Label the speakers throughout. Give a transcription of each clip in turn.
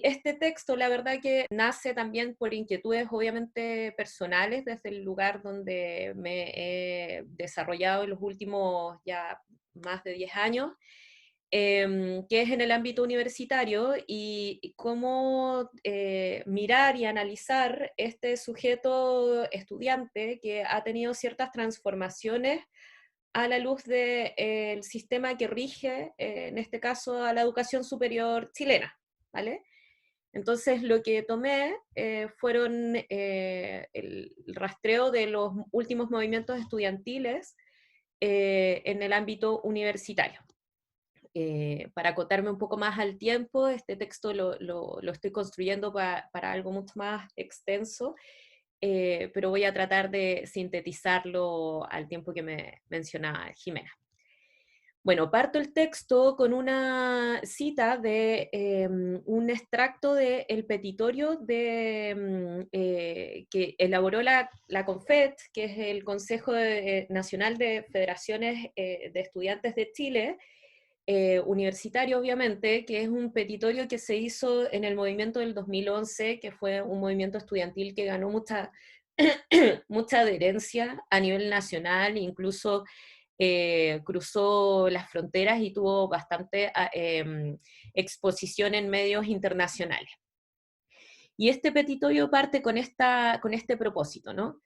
Speaker 1: Este texto, la verdad que nace también por inquietudes obviamente personales, desde el lugar donde me he desarrollado en los últimos ya más de 10 años, que es en el ámbito universitario, y cómo mirar y analizar este sujeto estudiante que ha tenido ciertas transformaciones a la luz del sistema que rige, en este caso, a la educación superior chilena, ¿vale? Entonces lo que tomé fueron el rastreo de los últimos movimientos estudiantiles en el ámbito universitario. Para acotarme un poco más al tiempo, este texto lo estoy construyendo para algo mucho más extenso, pero voy a tratar de sintetizarlo al tiempo que me mencionaba Jimena. Bueno, parto el texto con una cita de un extracto del petitorio que elaboró la CONFET, que es el Consejo Nacional de Federaciones de Estudiantes de Chile, universitario obviamente, que es un petitorio que se hizo en el movimiento del 2011, que fue un movimiento estudiantil que ganó mucha, mucha adherencia a nivel nacional, incluso cruzó las fronteras y tuvo bastante exposición en medios internacionales. Y este petitorio parte con este propósito, ¿no?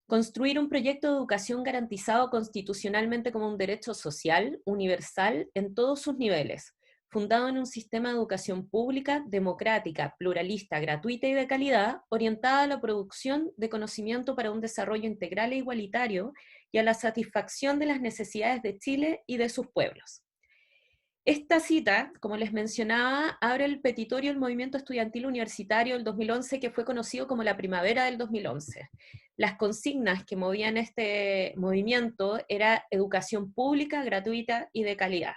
Speaker 1: Construir un proyecto de educación garantizado constitucionalmente como un derecho social, universal, en todos sus niveles, fundado en un sistema de educación pública, democrática, pluralista, gratuita y de calidad, orientada a la producción de conocimiento para un desarrollo integral e igualitario y a la satisfacción de las necesidades de Chile y de sus pueblos. Esta cita, como les mencionaba, abre el petitorio del movimiento estudiantil universitario del 2011, que fue conocido como la primavera del 2011. Las consignas que movían este movimiento era educación pública, gratuita y de calidad.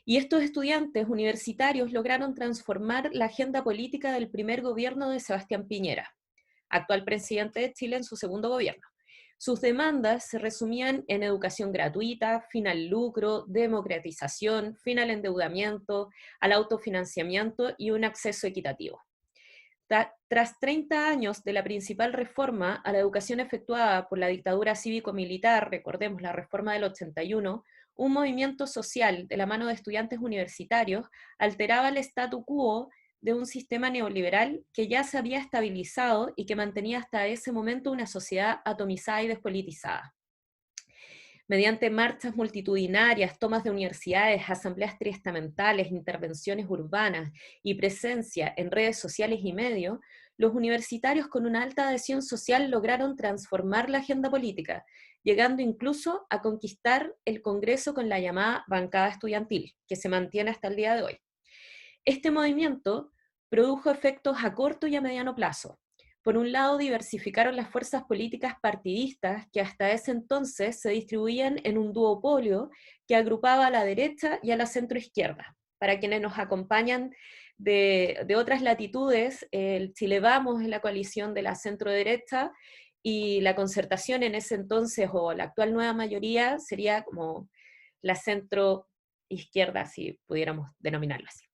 Speaker 1: Y estos estudiantes universitarios lograron transformar la agenda política del primer gobierno de Sebastián Piñera, actual presidente de Chile en su segundo gobierno. Sus demandas se resumían en educación gratuita, fin al lucro, democratización, fin al endeudamiento, al autofinanciamiento y un acceso equitativo. Tras 30 años de la principal reforma a la educación efectuada por la dictadura cívico-militar, recordemos la reforma del 81, un movimiento social de la mano de estudiantes universitarios alteraba el statu quo de un sistema neoliberal que ya se había estabilizado y que mantenía hasta ese momento una sociedad atomizada y despolitizada. Mediante marchas multitudinarias, tomas de universidades, asambleas triestamentales, intervenciones urbanas y presencia en redes sociales y medios, los universitarios con una alta adhesión social lograron transformar la agenda política, llegando incluso a conquistar el Congreso con la llamada bancada estudiantil, que se mantiene hasta el día de hoy. Este movimiento produjo efectos a corto y a mediano plazo. Por un lado, diversificaron las fuerzas políticas partidistas que hasta ese entonces se distribuían en un duopolio que agrupaba a la derecha y a la centroizquierda. Para quienes nos acompañan de otras latitudes, el Chile Vamos es la coalición de la centro-derecha y la Concertación en ese entonces, o la actual nueva mayoría, sería como la centro-izquierda, si pudiéramos denominarlo así.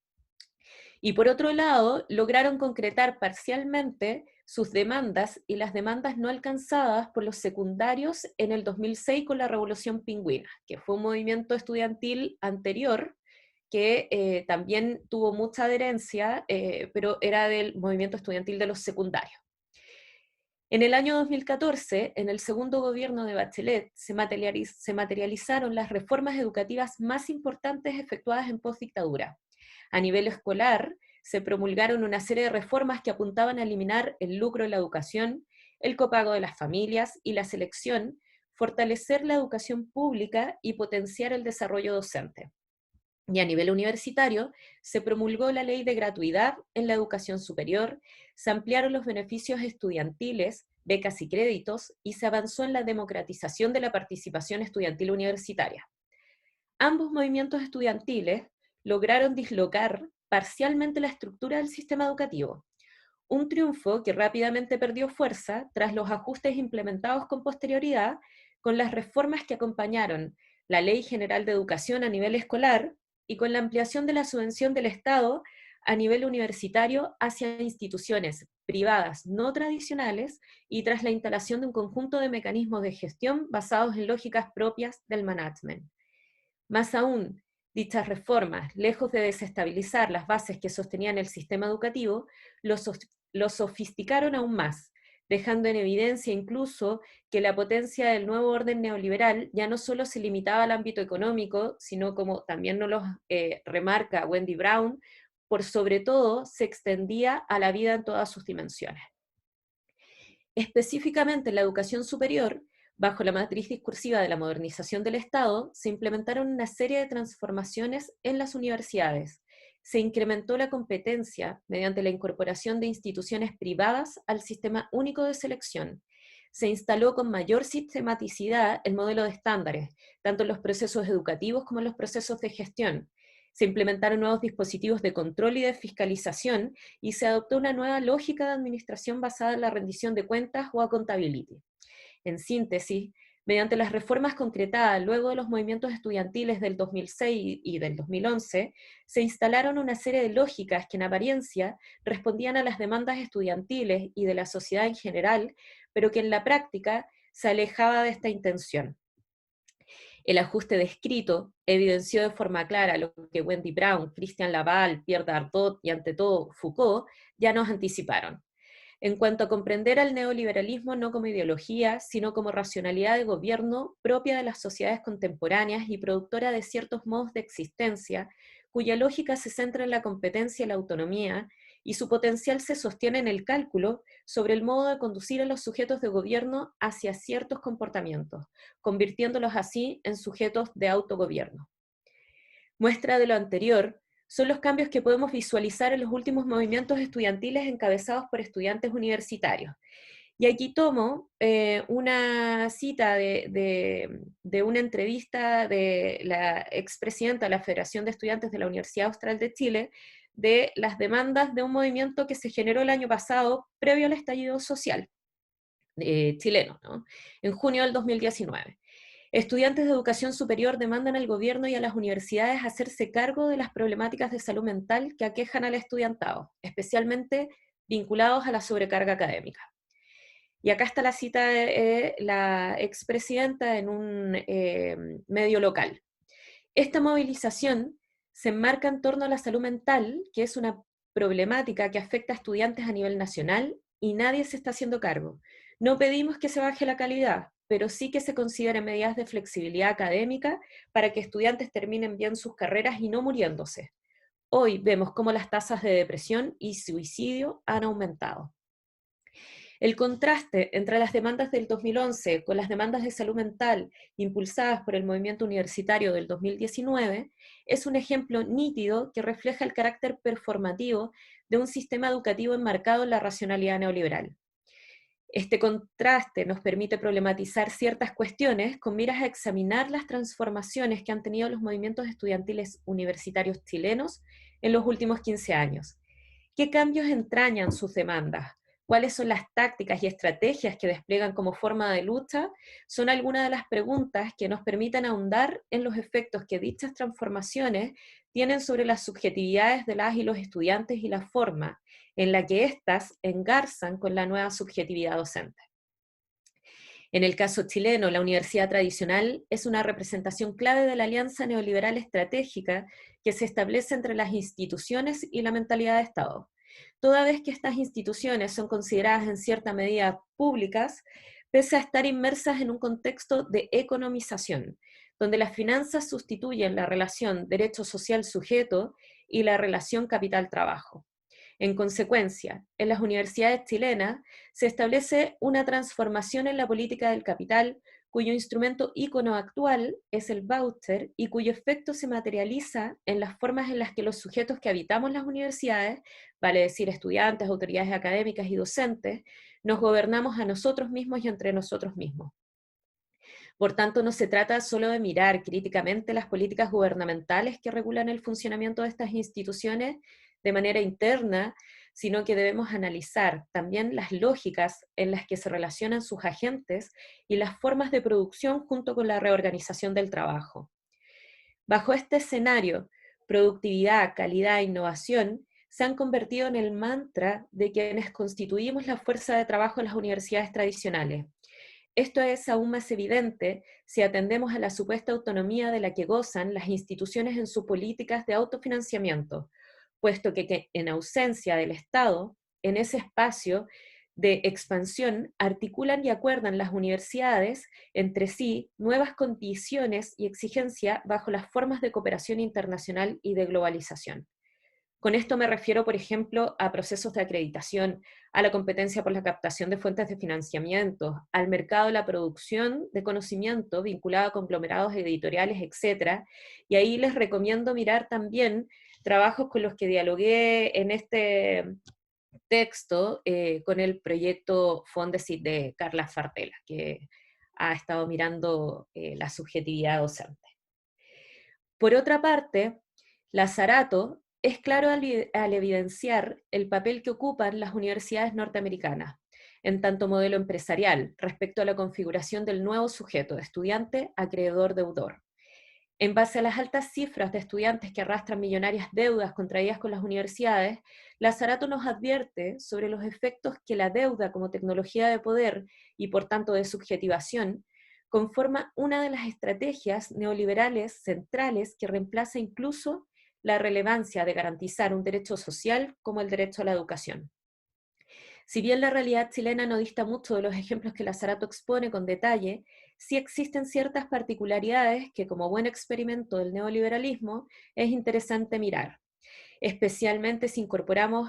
Speaker 1: Y por otro lado, lograron concretar parcialmente sus demandas y las demandas no alcanzadas por los secundarios en el 2006 con la Revolución Pingüina, que fue un movimiento estudiantil anterior que también tuvo mucha adherencia, pero era del movimiento estudiantil de los secundarios. En el año 2014, en el segundo gobierno de Bachelet, se materializaron las reformas educativas más importantes efectuadas en postdictadura. A nivel escolar, se promulgaron una serie de reformas que apuntaban a eliminar el lucro en la educación, el copago de las familias y la selección, fortalecer la educación pública y potenciar el desarrollo docente. Y a nivel universitario, se promulgó la ley de gratuidad en la educación superior, se ampliaron los beneficios estudiantiles, becas y créditos, y se avanzó en la democratización de la participación estudiantil universitaria. Ambos movimientos estudiantiles lograron dislocar parcialmente la estructura del sistema educativo, un triunfo que rápidamente perdió fuerza tras los ajustes implementados con posterioridad con las reformas que acompañaron la Ley General de Educación a nivel escolar y con la ampliación de la subvención del Estado a nivel universitario hacia instituciones privadas no tradicionales y tras la instalación de un conjunto de mecanismos de gestión basados en lógicas propias del management. Más aún, dichas reformas, lejos de desestabilizar las bases que sostenían el sistema educativo, lo sofisticaron aún más, dejando en evidencia incluso que la potencia del nuevo orden neoliberal ya no solo se limitaba al ámbito económico, sino como también nos lo remarca Wendy Brown, por sobre todo se extendía a la vida en todas sus dimensiones. Específicamente en la educación superior, bajo la matriz discursiva de la modernización del Estado, se implementaron una serie de transformaciones en las universidades. Se incrementó la competencia mediante la incorporación de instituciones privadas al sistema único de selección. Se instaló con mayor sistematicidad el modelo de estándares, tanto en los procesos educativos como en los procesos de gestión. Se implementaron nuevos dispositivos de control y de fiscalización y se adoptó una nueva lógica de administración basada en la rendición de cuentas o accountability. En síntesis, mediante las reformas concretadas luego de los movimientos estudiantiles del 2006 y del 2011, se instalaron una serie de lógicas que en apariencia respondían a las demandas estudiantiles y de la sociedad en general, pero que en la práctica se alejaba de esta intención. El ajuste descrito evidenció de forma clara lo que Wendy Brown, Christian Laval, Pierre Dardot y ante todo Foucault ya nos anticiparon. En cuanto a comprender al neoliberalismo no como ideología, sino como racionalidad de gobierno propia de las sociedades contemporáneas y productora de ciertos modos de existencia, cuya lógica se centra en la competencia y la autonomía, y su potencial se sostiene en el cálculo sobre el modo de conducir a los sujetos de gobierno hacia ciertos comportamientos, convirtiéndolos así en sujetos de autogobierno. Muestra de lo anterior son los cambios que podemos visualizar en los últimos movimientos estudiantiles encabezados por estudiantes universitarios. Y aquí tomo una cita de una entrevista de la expresidenta de la Federación de Estudiantes de la Universidad Austral de Chile, de las demandas de un movimiento que se generó el año pasado, previo al estallido social chileno, ¿no? En junio del 2019. Estudiantes de educación superior demandan al gobierno y a las universidades hacerse cargo de las problemáticas de salud mental que aquejan al estudiantado, especialmente vinculados a la sobrecarga académica. Y acá está la cita de la expresidenta en un medio local. Esta movilización se enmarca en torno a la salud mental, que es una problemática que afecta a estudiantes a nivel nacional y nadie se está haciendo cargo. No pedimos que se baje la calidad, pero sí que se consideren medidas de flexibilidad académica para que estudiantes terminen bien sus carreras y no muriéndose. Hoy vemos cómo las tasas de depresión y suicidio han aumentado. El contraste entre las demandas del 2011 con las demandas de salud mental impulsadas por el movimiento universitario del 2019 es un ejemplo nítido que refleja el carácter performativo de un sistema educativo enmarcado en la racionalidad neoliberal. Este contraste nos permite problematizar ciertas cuestiones con miras a examinar las transformaciones que han tenido los movimientos estudiantiles universitarios chilenos en los últimos 15 años. ¿Qué cambios entrañan sus demandas? ¿Cuáles son las tácticas y estrategias que despliegan como forma de lucha? Son algunas de las preguntas que nos permiten ahondar en los efectos que dichas transformaciones tienen sobre las subjetividades de las y los estudiantes y la forma en la que éstas engarzan con la nueva subjetividad docente. En el caso chileno, la universidad tradicional es una representación clave de la alianza neoliberal estratégica que se establece entre las instituciones y la mentalidad de Estado. Toda vez que estas instituciones son consideradas en cierta medida públicas, pese a estar inmersas en un contexto de economización, donde las finanzas sustituyen la relación derecho social sujeto y la relación capital-trabajo. En consecuencia, en las universidades chilenas se establece una transformación en la política del capital, cuyo instrumento ícono actual es el voucher y cuyo efecto se materializa en las formas en las que los sujetos que habitamos las universidades, vale decir estudiantes, autoridades académicas y docentes, nos gobernamos a nosotros mismos y entre nosotros mismos. Por tanto, no se trata solo de mirar críticamente las políticas gubernamentales que regulan el funcionamiento de estas instituciones de manera interna, sino que debemos analizar también las lógicas en las que se relacionan sus agentes y las formas de producción junto con la reorganización del trabajo. Bajo este escenario, productividad, calidad e innovación se han convertido en el mantra de quienes constituimos la fuerza de trabajo en las universidades tradicionales. Esto es aún más evidente si atendemos a la supuesta autonomía de la que gozan las instituciones en sus políticas de autofinanciamiento, puesto que en ausencia del Estado, en ese espacio de expansión, articulan y acuerdan las universidades entre sí nuevas condiciones y exigencias bajo las formas de cooperación internacional y de globalización. Con esto me refiero, por ejemplo, a procesos de acreditación, a la competencia por la captación de fuentes de financiamiento, al mercado de la producción de conocimiento vinculado a conglomerados editoriales, etc. Y ahí les recomiendo mirar también trabajos con los que dialogué en este texto con el proyecto Fondesit de Carla Fartela, que ha estado mirando la subjetividad docente. Por otra parte, Lazzarato es claro al evidenciar el papel que ocupan las universidades norteamericanas en tanto modelo empresarial respecto a la configuración del nuevo sujeto, estudiante, acreedor, deudor. En base a las altas cifras de estudiantes que arrastran millonarias deudas contraídas con las universidades, Lazzarato nos advierte sobre los efectos que la deuda como tecnología de poder y por tanto de subjetivación conforma una de las estrategias neoliberales centrales que reemplaza incluso la relevancia de garantizar un derecho social como el derecho a la educación. Si bien la realidad chilena no dista mucho de los ejemplos que Lazzarato expone con detalle, sí existen ciertas particularidades que, como buen experimento del neoliberalismo, es interesante mirar, especialmente si incorporamos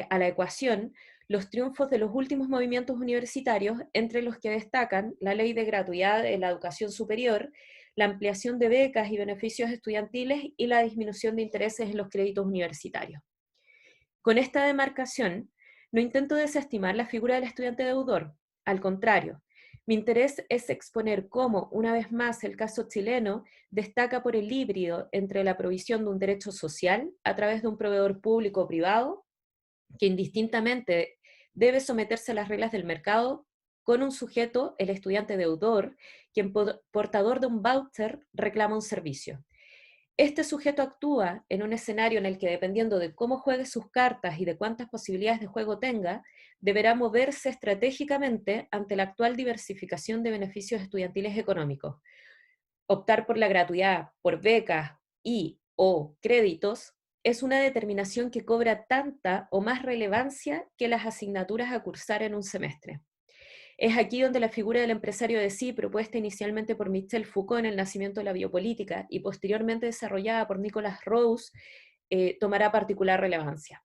Speaker 1: a la ecuación los triunfos de los últimos movimientos universitarios, entre los que destacan la ley de gratuidad de la educación superior, la ampliación de becas y beneficios estudiantiles y la disminución de intereses en los créditos universitarios. Con esta demarcación, no intento desestimar la figura del estudiante deudor, al contrario, mi interés es exponer cómo, una vez más, el caso chileno destaca por el híbrido entre la provisión de un derecho social a través de un proveedor público o privado, que indistintamente debe someterse a las reglas del mercado, con un sujeto, el estudiante deudor, quien portador de un voucher reclama un servicio. Este sujeto actúa en un escenario en el que, dependiendo de cómo juegue sus cartas y de cuántas posibilidades de juego tenga, deberá moverse estratégicamente ante la actual diversificación de beneficios estudiantiles económicos. Optar por la gratuidad, por becas y o créditos es una determinación que cobra tanta o más relevancia que las asignaturas a cursar en un semestre. Es aquí donde la figura del empresario de sí, propuesta inicialmente por Michel Foucault en El nacimiento de la biopolítica y posteriormente desarrollada por Nicholas Rose, tomará particular relevancia.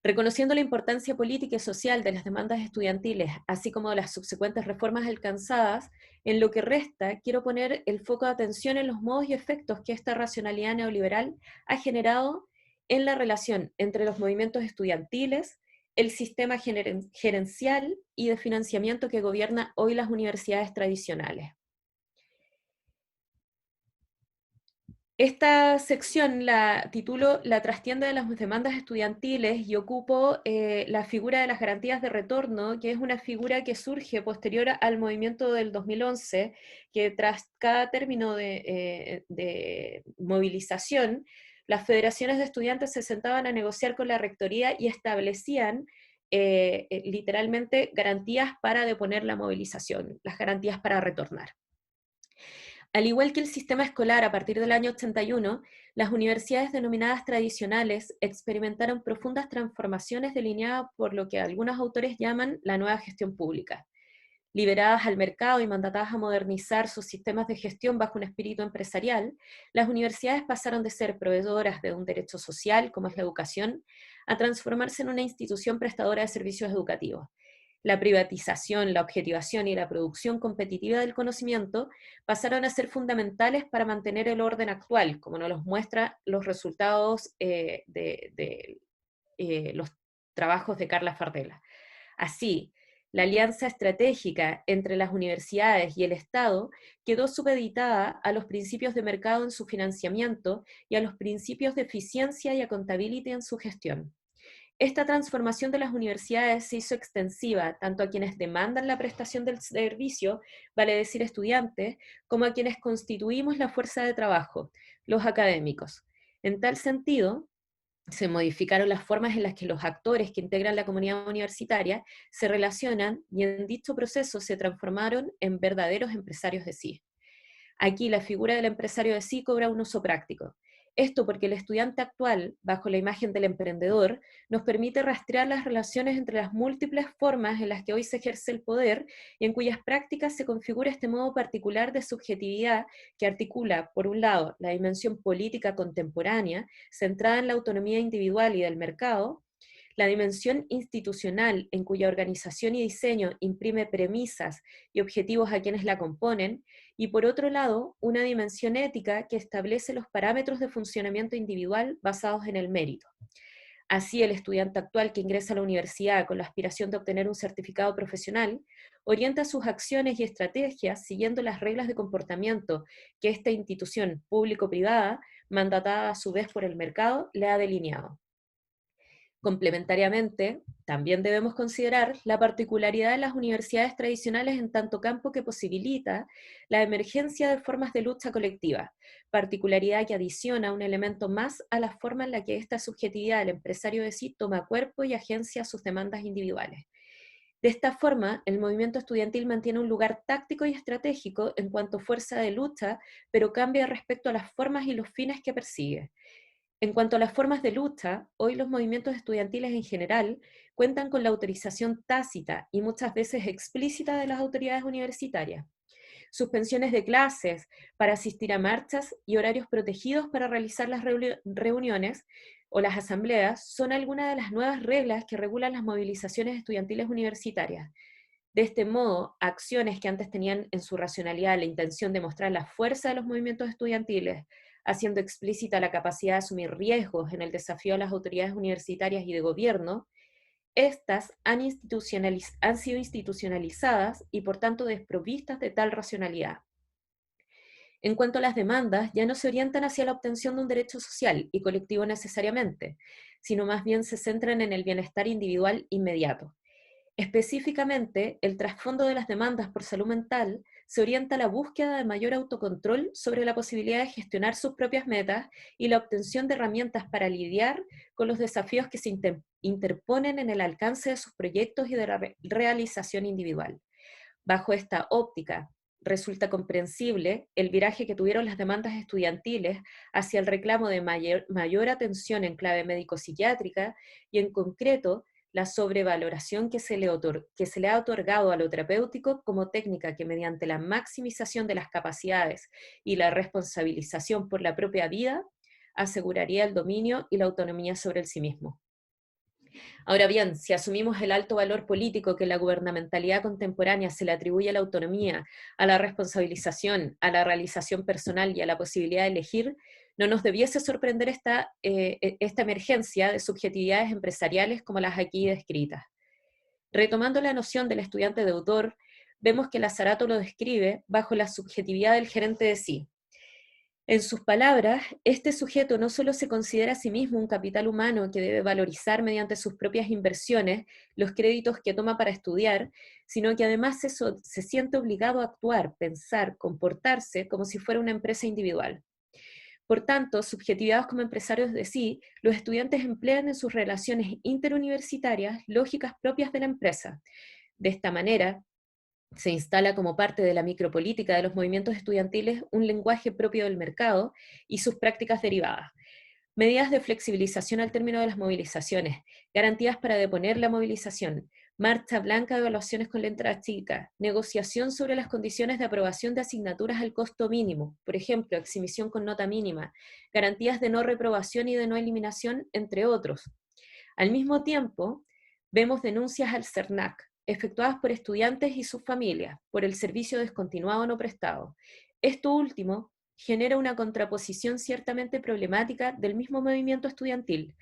Speaker 1: Reconociendo la importancia política y social de las demandas estudiantiles, así como de las subsecuentes reformas alcanzadas, en lo que resta quiero poner el foco de atención en los modos y efectos que esta racionalidad neoliberal ha generado en la relación entre los movimientos estudiantiles, el sistema gerencial y de financiamiento que gobierna hoy las universidades tradicionales. Esta sección la titulo La trastienda de las demandas estudiantiles y ocupo la figura de las garantías de retorno, que es una figura que surge posterior al movimiento del 2011, que tras cada término de movilización, las federaciones de estudiantes se sentaban a negociar con la rectoría y establecían literalmente garantías para deponer la movilización, las garantías para retornar. Al igual que el sistema escolar a partir del año 81, las universidades denominadas tradicionales experimentaron profundas transformaciones delineadas por lo que algunos autores llaman la nueva gestión pública. Liberadas al mercado y mandatadas a modernizar sus sistemas de gestión bajo un espíritu empresarial, las universidades pasaron de ser proveedoras de un derecho social, como es la educación, a transformarse en una institución prestadora de servicios educativos. La privatización, la objetivación y la producción competitiva del conocimiento pasaron a ser fundamentales para mantener el orden actual, como nos los muestran los resultados de los trabajos de Carla Fardela. Así, la alianza estratégica entre las universidades y el Estado quedó supeditada a los principios de mercado en su financiamiento y a los principios de eficiencia y accountability en su gestión. Esta transformación de las universidades se hizo extensiva tanto a quienes demandan la prestación del servicio, vale decir estudiantes, como a quienes constituimos la fuerza de trabajo, los académicos. En tal sentido, se modificaron las formas en las que los actores que integran la comunidad universitaria se relacionan y en dicho proceso se transformaron en verdaderos empresarios de sí. Aquí la figura del empresario de sí cobra un uso práctico. Esto porque el estudiante actual, bajo la imagen del emprendedor, nos permite rastrear las relaciones entre las múltiples formas en las que hoy se ejerce el poder y en cuyas prácticas se configura este modo particular de subjetividad que articula, por un lado, la dimensión política contemporánea, centrada en la autonomía individual y del mercado, la dimensión institucional en cuya organización y diseño imprime premisas y objetivos a quienes la componen, y por otro lado, una dimensión ética que establece los parámetros de funcionamiento individual basados en el mérito. Así, el estudiante actual que ingresa a la universidad con la aspiración de obtener un certificado profesional, orienta sus acciones y estrategias siguiendo las reglas de comportamiento que esta institución público-privada, mandatada a su vez por el mercado, le ha delineado. Complementariamente, también debemos considerar la particularidad de las universidades tradicionales en tanto campo que posibilita la emergencia de formas de lucha colectiva, particularidad que adiciona un elemento más a la forma en la que esta subjetividad del empresario de sí toma cuerpo y agencia sus demandas individuales. De esta forma, el movimiento estudiantil mantiene un lugar táctico y estratégico en cuanto a fuerza de lucha, pero cambia respecto a las formas y los fines que persigue. En cuanto a las formas de lucha, hoy los movimientos estudiantiles en general cuentan con la autorización tácita y muchas veces explícita de las autoridades universitarias. Suspensiones de clases para asistir a marchas y horarios protegidos para realizar las reuniones o las asambleas son algunas de las nuevas reglas que regulan las movilizaciones estudiantiles universitarias. De este modo, acciones que antes tenían en su racionalidad la intención de mostrar la fuerza de los movimientos estudiantiles, haciendo explícita la capacidad de asumir riesgos en el desafío a las autoridades universitarias y de gobierno, estas han sido institucionalizadas y por tanto desprovistas de tal racionalidad. En cuanto a las demandas, ya no se orientan hacia la obtención de un derecho social y colectivo necesariamente, sino más bien se centran en el bienestar individual inmediato. Específicamente, el trasfondo de las demandas por salud mental se orienta a la búsqueda de mayor autocontrol sobre la posibilidad de gestionar sus propias metas y la obtención de herramientas para lidiar con los desafíos que se interponen en el alcance de sus proyectos y de la realización individual. Bajo esta óptica, resulta comprensible el viraje que tuvieron las demandas estudiantiles hacia el reclamo de mayor atención en clave médico-psiquiátrica y en concreto la sobrevaloración que que se le ha otorgado a lo terapéutico como técnica que mediante la maximización de las capacidades y la responsabilización por la propia vida aseguraría el dominio y la autonomía sobre el sí mismo. Ahora bien, si asumimos el alto valor político que la gubernamentalidad contemporánea se le atribuye a la autonomía, a la responsabilización, a la realización personal y a la posibilidad de elegir, no nos debiese sorprender esta emergencia de subjetividades empresariales como las aquí descritas. Retomando la noción del estudiante deudor, vemos que Lazzarato lo describe bajo la subjetividad del gerente de sí. En sus palabras, este sujeto no solo se considera a sí mismo un capital humano que debe valorizar mediante sus propias inversiones los créditos que toma para estudiar, sino que además se siente obligado a actuar, pensar, comportarse como si fuera una empresa individual. Por tanto, subjetivados como empresarios de sí, los estudiantes emplean en sus relaciones interuniversitarias lógicas propias de la empresa. De esta manera, se instala como parte de la micropolítica de los movimientos estudiantiles un lenguaje propio del mercado y sus prácticas derivadas. Medidas de flexibilización al término de las movilizaciones, garantías para deponer la movilización, marcha blanca de evaluaciones con letra chica, negociación sobre las condiciones de aprobación de asignaturas al costo mínimo, por ejemplo, exhibición con nota mínima, garantías de no reprobación y de no eliminación, entre otros. Al mismo tiempo, vemos denuncias al CERNAC, efectuadas por estudiantes y sus familias, por el servicio descontinuado no prestado. Esto último genera una contraposición ciertamente problemática del mismo movimiento estudiantil,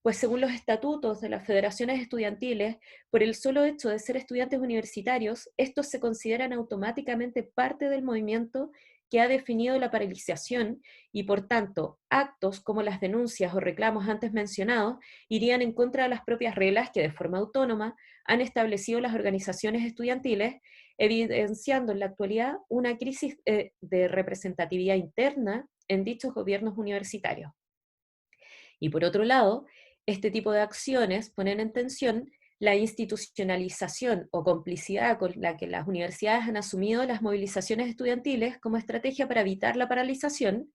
Speaker 1: pues según los estatutos de las federaciones estudiantiles, por el solo hecho de ser estudiantes universitarios, estos se consideran automáticamente parte del movimiento que ha definido la paralización y por tanto actos como las denuncias o reclamos antes mencionados irían en contra de las propias reglas que de forma autónoma han establecido las organizaciones estudiantiles, evidenciando en la actualidad una crisis de representatividad interna en dichos gobiernos universitarios. Y por otro lado, este tipo de acciones ponen en tensión la institucionalización o complicidad con la que las universidades han asumido las movilizaciones estudiantiles como estrategia para evitar la paralización,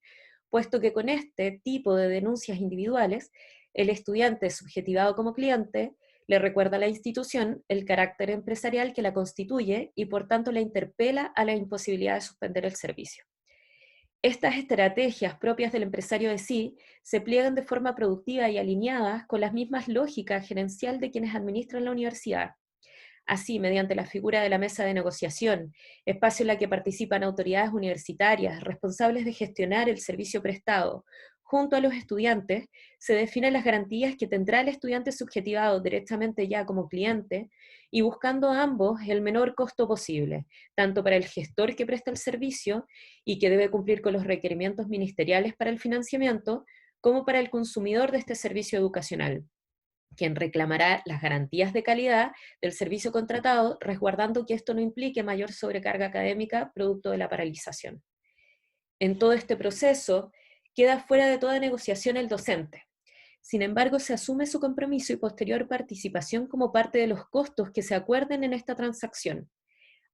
Speaker 1: puesto que con este tipo de denuncias individuales, el estudiante subjetivado como cliente le recuerda a la institución el carácter empresarial que la constituye y por tanto la interpela a la imposibilidad de suspender el servicio. Estas estrategias propias del empresario de sí se pliegan de forma productiva y alineadas con las mismas lógicas gerencial de quienes administran la universidad. Así, mediante la figura de la mesa de negociación, espacio en la que participan autoridades universitarias responsables de gestionar el servicio prestado, junto a los estudiantes, se definen las garantías que tendrá el estudiante subjetivado directamente ya como cliente y buscando a ambos el menor costo posible, tanto para el gestor que presta el servicio y que debe cumplir con los requerimientos ministeriales para el financiamiento, como para el consumidor de este servicio educacional, quien reclamará las garantías de calidad del servicio contratado, resguardando que esto no implique mayor sobrecarga académica producto de la paralización. En todo este proceso, queda fuera de toda negociación el docente. Sin embargo, se asume su compromiso y posterior participación como parte de los costos que se acuerden en esta transacción.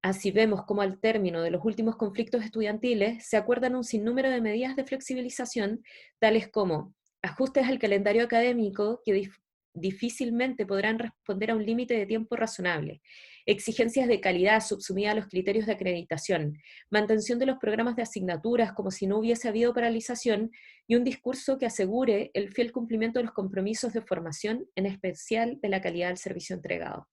Speaker 1: Así vemos cómo al término de los últimos conflictos estudiantiles se acuerdan un sinnúmero de medidas de flexibilización, tales como ajustes al calendario académico que difícilmente podrán responder a un límite de tiempo razonable, exigencias de calidad subsumidas a los criterios de acreditación, mantención de los programas de asignaturas como si no hubiese habido paralización y un discurso que asegure el fiel cumplimiento de los compromisos de formación, en especial de la calidad del servicio entregado.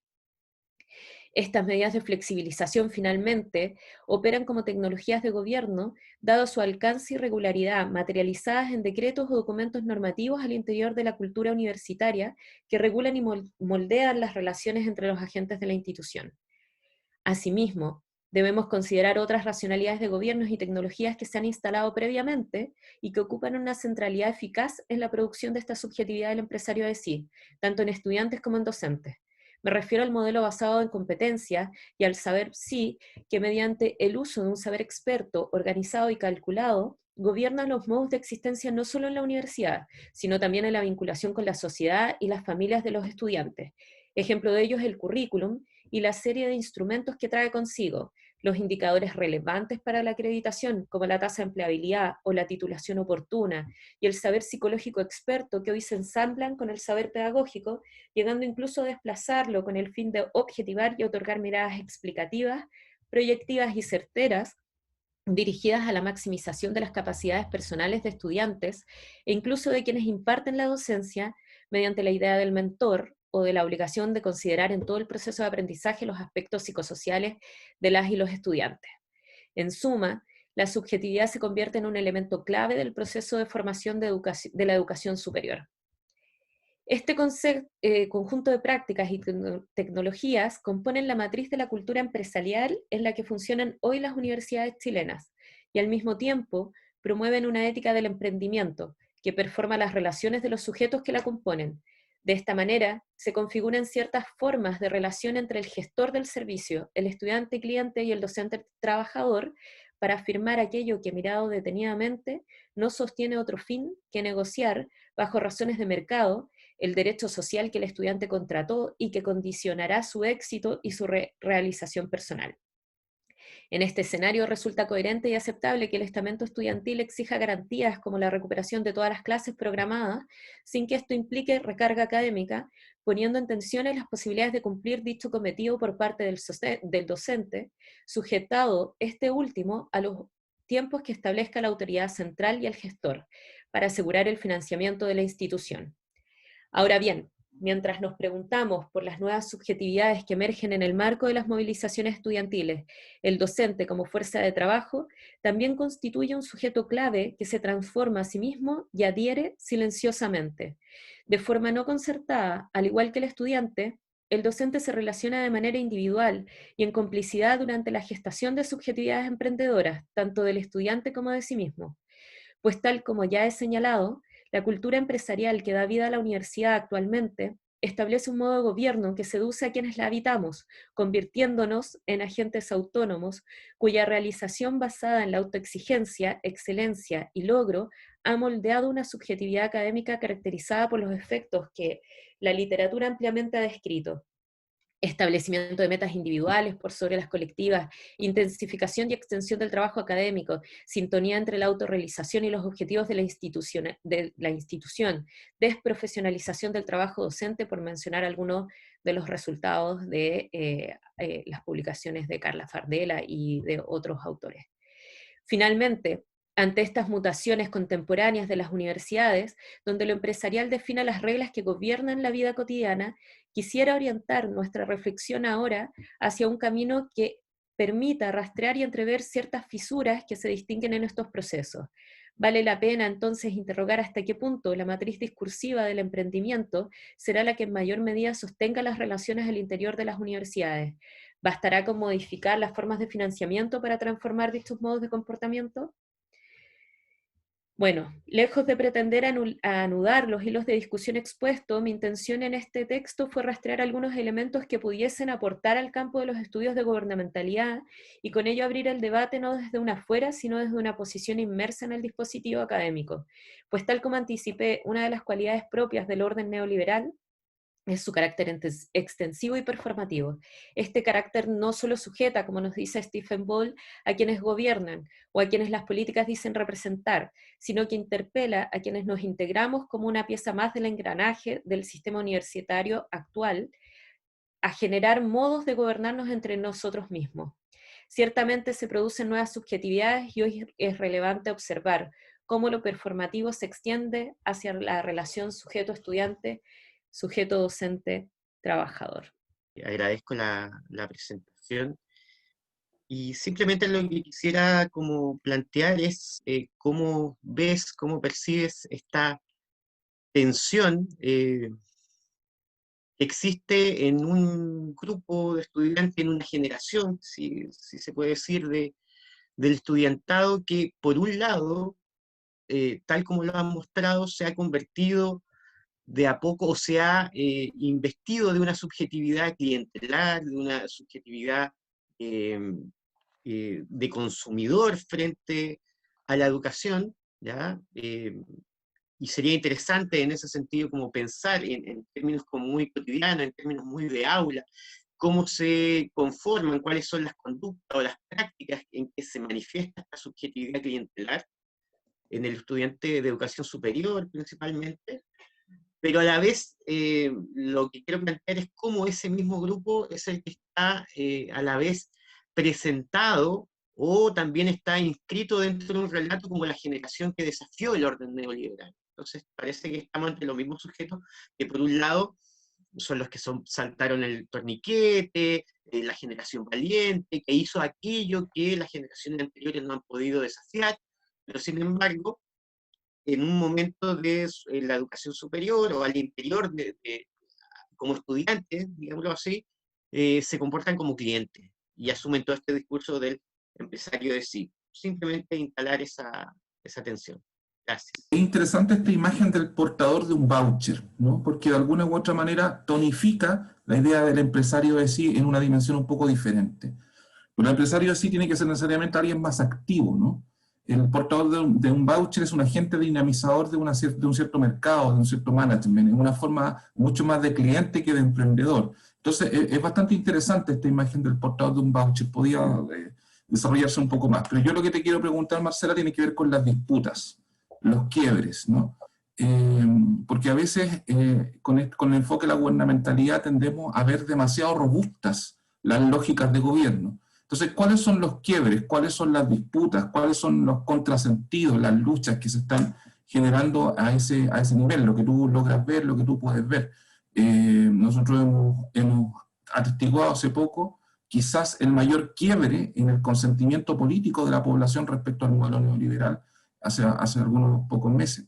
Speaker 1: Estas medidas de flexibilización finalmente operan como tecnologías de gobierno, dado su alcance y regularidad, materializadas en decretos o documentos normativos al interior de la cultura universitaria que regulan y moldean las relaciones entre los agentes de la institución. Asimismo, debemos considerar otras racionalidades de gobiernos y tecnologías que se han instalado previamente y que ocupan una centralidad eficaz en la producción de esta subjetividad del empresario de sí, tanto en estudiantes como en docentes. Me refiero al modelo basado en competencia y al saber sí que mediante el uso de un saber experto, organizado y calculado, gobierna los modos de existencia no solo en la universidad, sino también en la vinculación con la sociedad y las familias de los estudiantes. Ejemplo de ello es el currículum y la serie de instrumentos que trae consigo, los indicadores relevantes para la acreditación, como la tasa de empleabilidad o la titulación oportuna, y el saber psicológico experto que hoy se ensamblan con el saber pedagógico, llegando incluso a desplazarlo con el fin de objetivar y otorgar miradas explicativas, proyectivas y certeras, dirigidas a la maximización de las capacidades personales de estudiantes e incluso de quienes imparten la docencia mediante la idea del mentor o de la obligación de considerar en todo el proceso de aprendizaje los aspectos psicosociales de las y los estudiantes. En suma, la subjetividad se convierte en un elemento clave del proceso de formación de la educación superior. Este conjunto de prácticas y tecnologías componen la matriz de la cultura empresarial en la que funcionan hoy las universidades chilenas y al mismo tiempo promueven una ética del emprendimiento que performa las relaciones de los sujetos que la componen. De esta manera, se configuran ciertas formas de relación entre el gestor del servicio, el estudiante cliente y el docente trabajador para afirmar aquello que, mirado detenidamente, no sostiene otro fin que negociar, bajo razones de mercado, el derecho social que el estudiante contrató y que condicionará su éxito y su realización personal. En este escenario resulta coherente y aceptable que el estamento estudiantil exija garantías como la recuperación de todas las clases programadas, sin que esto implique recarga académica, poniendo en tensión las posibilidades de cumplir dicho cometido por parte del docente, sujetado este último a los tiempos que establezca la autoridad central y el gestor, para asegurar el financiamiento de la institución. Ahora bien, mientras nos preguntamos por las nuevas subjetividades que emergen en el marco de las movilizaciones estudiantiles, el docente como fuerza de trabajo también constituye un sujeto clave que se transforma a sí mismo y adhiere silenciosamente. De forma no concertada, al igual que el estudiante, el docente se relaciona de manera individual y en complicidad durante la gestación de subjetividades emprendedoras, tanto del estudiante como de sí mismo. Pues tal como ya he señalado, la cultura empresarial que da vida a la universidad actualmente establece un modo de gobierno que seduce a quienes la habitamos, convirtiéndonos en agentes autónomos, cuya realización basada en la autoexigencia, excelencia y logro ha moldeado una subjetividad académica caracterizada por los efectos que la literatura ampliamente ha descrito: establecimiento de metas individuales por sobre las colectivas, intensificación y extensión del trabajo académico, sintonía entre la autorrealización y los objetivos de la institución, desprofesionalización del trabajo docente, por mencionar algunos de los resultados de las publicaciones de Carla Fardela y de otros autores. Finalmente, ante estas mutaciones contemporáneas de las universidades, donde lo empresarial define las reglas que gobiernan la vida cotidiana, quisiera orientar nuestra reflexión ahora hacia un camino que permita rastrear y entrever ciertas fisuras que se distinguen en estos procesos. Vale la pena entonces interrogar hasta qué punto la matriz discursiva del emprendimiento será la que en mayor medida sostenga las relaciones al interior de las universidades. ¿Bastará con modificar las formas de financiamiento para transformar dichos modos de comportamiento? Bueno, lejos de pretender anudar los hilos de discusión expuestos, mi intención en este texto fue rastrear algunos elementos que pudiesen aportar al campo de los estudios de gobernamentalidad y con ello abrir el debate no desde una afuera, sino desde una posición inmersa en el dispositivo académico. Pues tal como anticipé, una de las cualidades propias del orden neoliberal es su carácter extensivo y performativo. Este carácter no solo sujeta, como nos dice Stephen Ball, a quienes gobiernan o a quienes las políticas dicen representar, sino que interpela a quienes nos integramos como una pieza más del engranaje del sistema universitario actual, a generar modos de gobernarnos entre nosotros mismos. Ciertamente se producen nuevas subjetividades y hoy es relevante observar cómo lo performativo se extiende hacia la relación sujeto-estudiante, sujeto docente, trabajador.
Speaker 2: Agradezco la presentación y simplemente lo que quisiera como plantear es cómo ves, cómo percibes esta tensión que existe en un grupo de estudiantes, en una generación, si se puede decir, del estudiantado que por un lado, tal como lo han mostrado, se ha convertido de a poco, o se ha investido de una subjetividad clientelar, de una subjetividad eh, de consumidor frente a la educación, ¿ya? Y sería interesante en ese sentido como pensar en términos como muy cotidianos, en términos muy de aula, cómo se conforman, cuáles son las conductas o las prácticas en que se manifiesta esta subjetividad clientelar en el estudiante de educación superior principalmente, pero a la vez lo que quiero plantear es cómo ese mismo grupo es el que está a la vez presentado o también está inscrito dentro de un relato como la generación que desafió el orden neoliberal. Entonces parece que estamos entre los mismos sujetos que por un lado son los que saltaron el torniquete, la generación valiente, que hizo aquello que las generaciones anteriores no han podido desafiar, pero sin embargo en un momento de la educación superior o al interior como estudiantes, digámoslo así, se comportan como clientes y asumen todo este discurso del empresario de sí. Simplemente instalar esa tensión. Gracias.
Speaker 3: Es interesante esta imagen del portador de un voucher, ¿no? Porque de alguna u otra manera tonifica la idea del empresario de sí en una dimensión un poco diferente. Pero el empresario de sí tiene que ser necesariamente alguien más activo, ¿no? El portador de un voucher es un agente dinamizador de un cierto mercado, de un cierto management, en una forma mucho más de cliente que de emprendedor. Entonces, es bastante interesante esta imagen del portador de un voucher. Podía desarrollarse un poco más. Pero yo lo que te quiero preguntar, Marcela, tiene que ver con las disputas, los quiebres, ¿no? Porque a veces con el enfoque de la gubernamentalidad tendemos a ver demasiado robustas las lógicas de gobierno. Entonces, ¿cuáles son los quiebres? ¿Cuáles son las disputas? ¿Cuáles son los contrasentidos, las luchas que se están generando a ese nivel? Lo que tú logras ver, lo que tú puedes ver. Nosotros hemos atestiguado hace poco quizás el mayor quiebre en el consentimiento político de la población respecto al modelo neoliberal hace algunos pocos meses.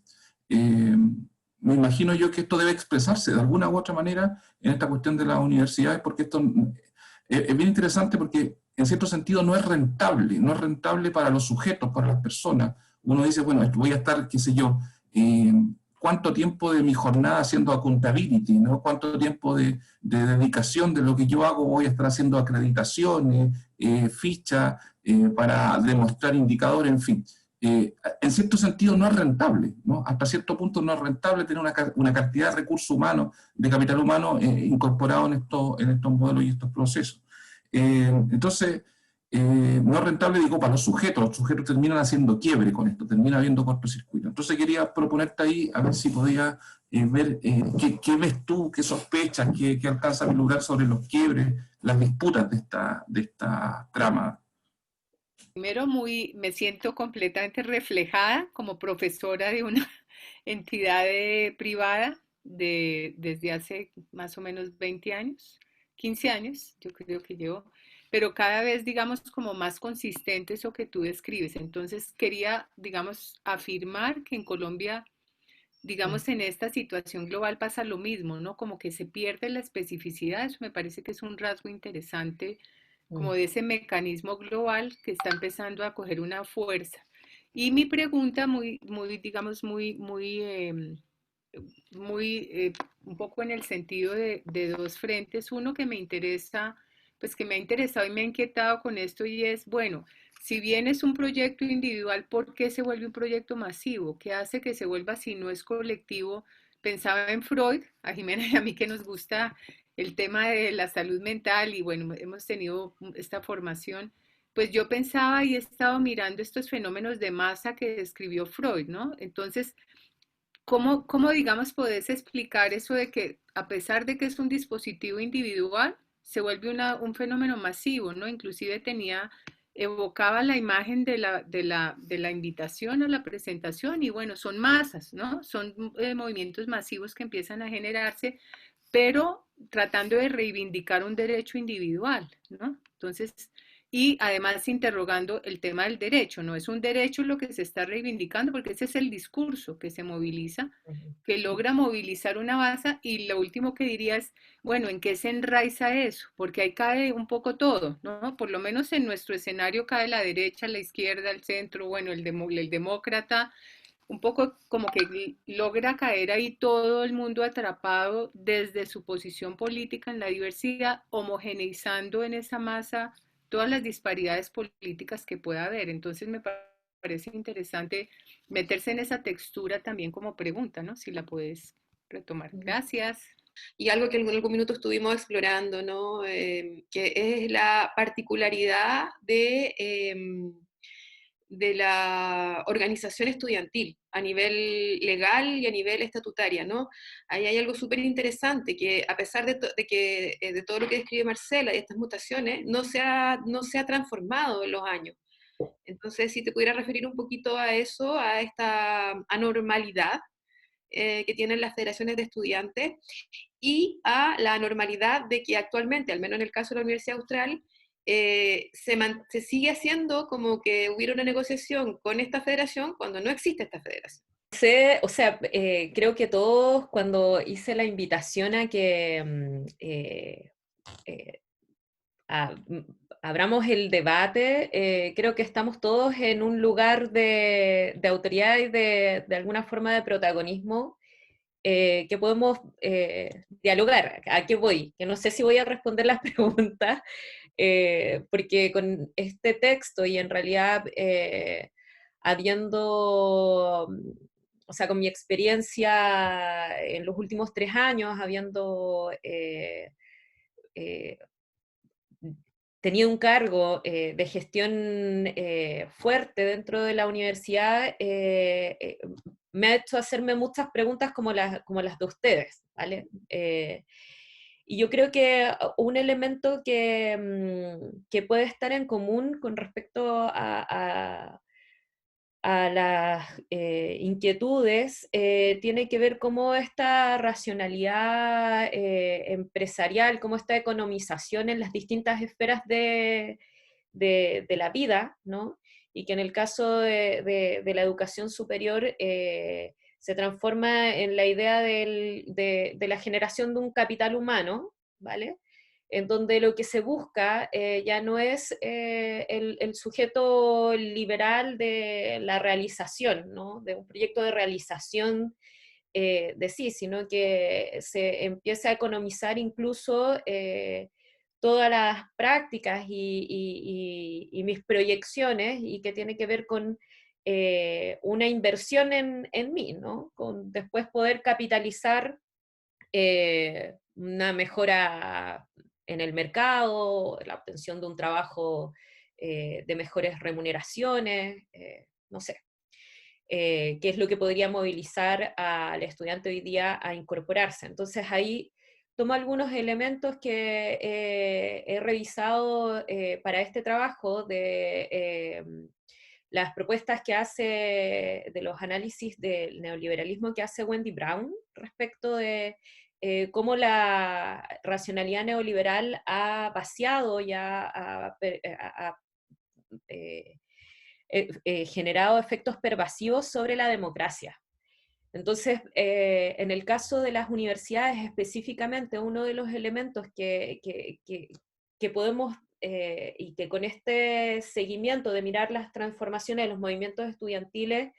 Speaker 3: Me imagino yo que esto debe expresarse de alguna u otra manera en esta cuestión de las universidades, porque esto es bien interesante porque en cierto sentido no es rentable para los sujetos, para las personas. Uno dice, bueno, voy a estar, qué sé yo, cuánto tiempo de mi jornada haciendo accountability, ¿no? Cuánto tiempo de dedicación de lo que yo hago voy a estar haciendo acreditaciones, fichas, para demostrar indicadores, en fin. en cierto sentido no es rentable, ¿no? Hasta cierto punto no es rentable tener una cantidad de recursos humanos, de capital humano incorporado en estos modelos y estos procesos. Entonces, no es rentable, digo, para los sujetos terminan haciendo quiebre con esto, termina habiendo cortocircuito. Entonces quería proponerte ahí, a ver si podías ver qué ves tú, qué sospechas, qué alcanzas a lograr sobre los quiebres, las disputas de esta trama.
Speaker 4: Primero, me siento completamente reflejada como profesora de una entidad privada desde hace más o menos 20 años, 15 años, yo creo que llevo, pero cada vez, digamos, como más consistente eso que tú describes. Entonces, quería, digamos, afirmar que en Colombia, digamos, en esta situación global pasa lo mismo, ¿no? Como que se pierde la especificidad, eso me parece que es un rasgo interesante como de ese mecanismo global que está empezando a coger una fuerza. Y mi pregunta digamos, un poco en el sentido de dos frentes. Uno que me interesa, pues que me ha interesado y me ha inquietado con esto y es, bueno, si bien es un proyecto individual, ¿por qué se vuelve un proyecto masivo? ¿Qué hace que se vuelva si no es colectivo? Pensaba en Freud, a Jimena y a mí que nos gusta el tema de la salud mental y bueno, hemos tenido esta formación, pues yo pensaba y he estado mirando estos fenómenos de masa que describió Freud, ¿no? Entonces, ¿cómo digamos, podés explicar eso de que a pesar de que es un dispositivo individual, se vuelve un fenómeno masivo, ¿no? Inclusive evocaba la imagen de la invitación a la presentación y bueno, son masas, ¿no? Son movimientos masivos que empiezan a generarse pero tratando de reivindicar un derecho individual, ¿no? Entonces, y además interrogando el tema del derecho, no es un derecho lo que se está reivindicando, porque ese es el discurso que se moviliza, que logra movilizar una base, y lo último que diría es, bueno, ¿en qué se enraiza eso? Porque ahí cae un poco todo, ¿no? Por lo menos en nuestro escenario cae la derecha, la izquierda, el centro, bueno, el demócrata, un poco como que logra caer ahí todo el mundo atrapado desde su posición política en la diversidad, homogeneizando en esa masa todas las disparidades políticas que pueda haber. Entonces me parece interesante meterse en esa textura también como pregunta, ¿no? Si la puedes retomar. Gracias.
Speaker 1: Y algo que en algún minuto estuvimos explorando, ¿no? Que es la particularidad de la organización estudiantil a nivel legal y a nivel estatutaria, ¿no? Ahí hay algo súper interesante, que a pesar de todo lo que describe Marcela y estas mutaciones, no se ha transformado en los años. Entonces, si te pudiera referir un poquito a eso, a esta anormalidad que tienen las federaciones de estudiantes y a la anormalidad de que actualmente, al menos en el caso de la Universidad Austral, se sigue haciendo como que hubiera una negociación con esta federación cuando no existe esta federación. O sea, creo que todos cuando hice la invitación a que abramos el debate, creo que estamos todos en un lugar de autoridad y de alguna forma de protagonismo que podemos dialogar. ¿A qué voy? Que no sé si voy a responder las preguntas, porque con este texto y en realidad habiendo, o sea, con mi experiencia en los últimos 3 años, habiendo tenido un cargo de gestión fuerte dentro de la universidad, me ha hecho hacerme muchas preguntas como las de ustedes, ¿vale? Y yo creo que un elemento que puede estar en común con respecto a las inquietudes tiene que ver cómo esta racionalidad empresarial, cómo esta economización en las distintas esferas de la vida, ¿no? Y que en el caso de la educación superior se transforma en la idea de la generación de un capital humano, ¿vale? En donde lo que se busca ya no es el sujeto liberal de la realización, ¿no? De un proyecto de realización de sí, sino que se empieza a economizar incluso todas las prácticas y mis proyecciones, y que tiene que ver con una inversión en mí, ¿no? Con después poder capitalizar una mejora en el mercado, la obtención de un trabajo de mejores remuneraciones, no sé, qué es lo que podría movilizar al estudiante hoy día a incorporarse. Entonces ahí tomo algunos elementos que he revisado para este trabajo de las propuestas que hace, de los análisis del neoliberalismo que hace Wendy Brown respecto de cómo la racionalidad neoliberal ha vaciado y generado efectos pervasivos sobre la democracia. Entonces, en el caso de las universidades específicamente, uno de los elementos que podemos, y que con este seguimiento de mirar las transformaciones de los movimientos estudiantiles,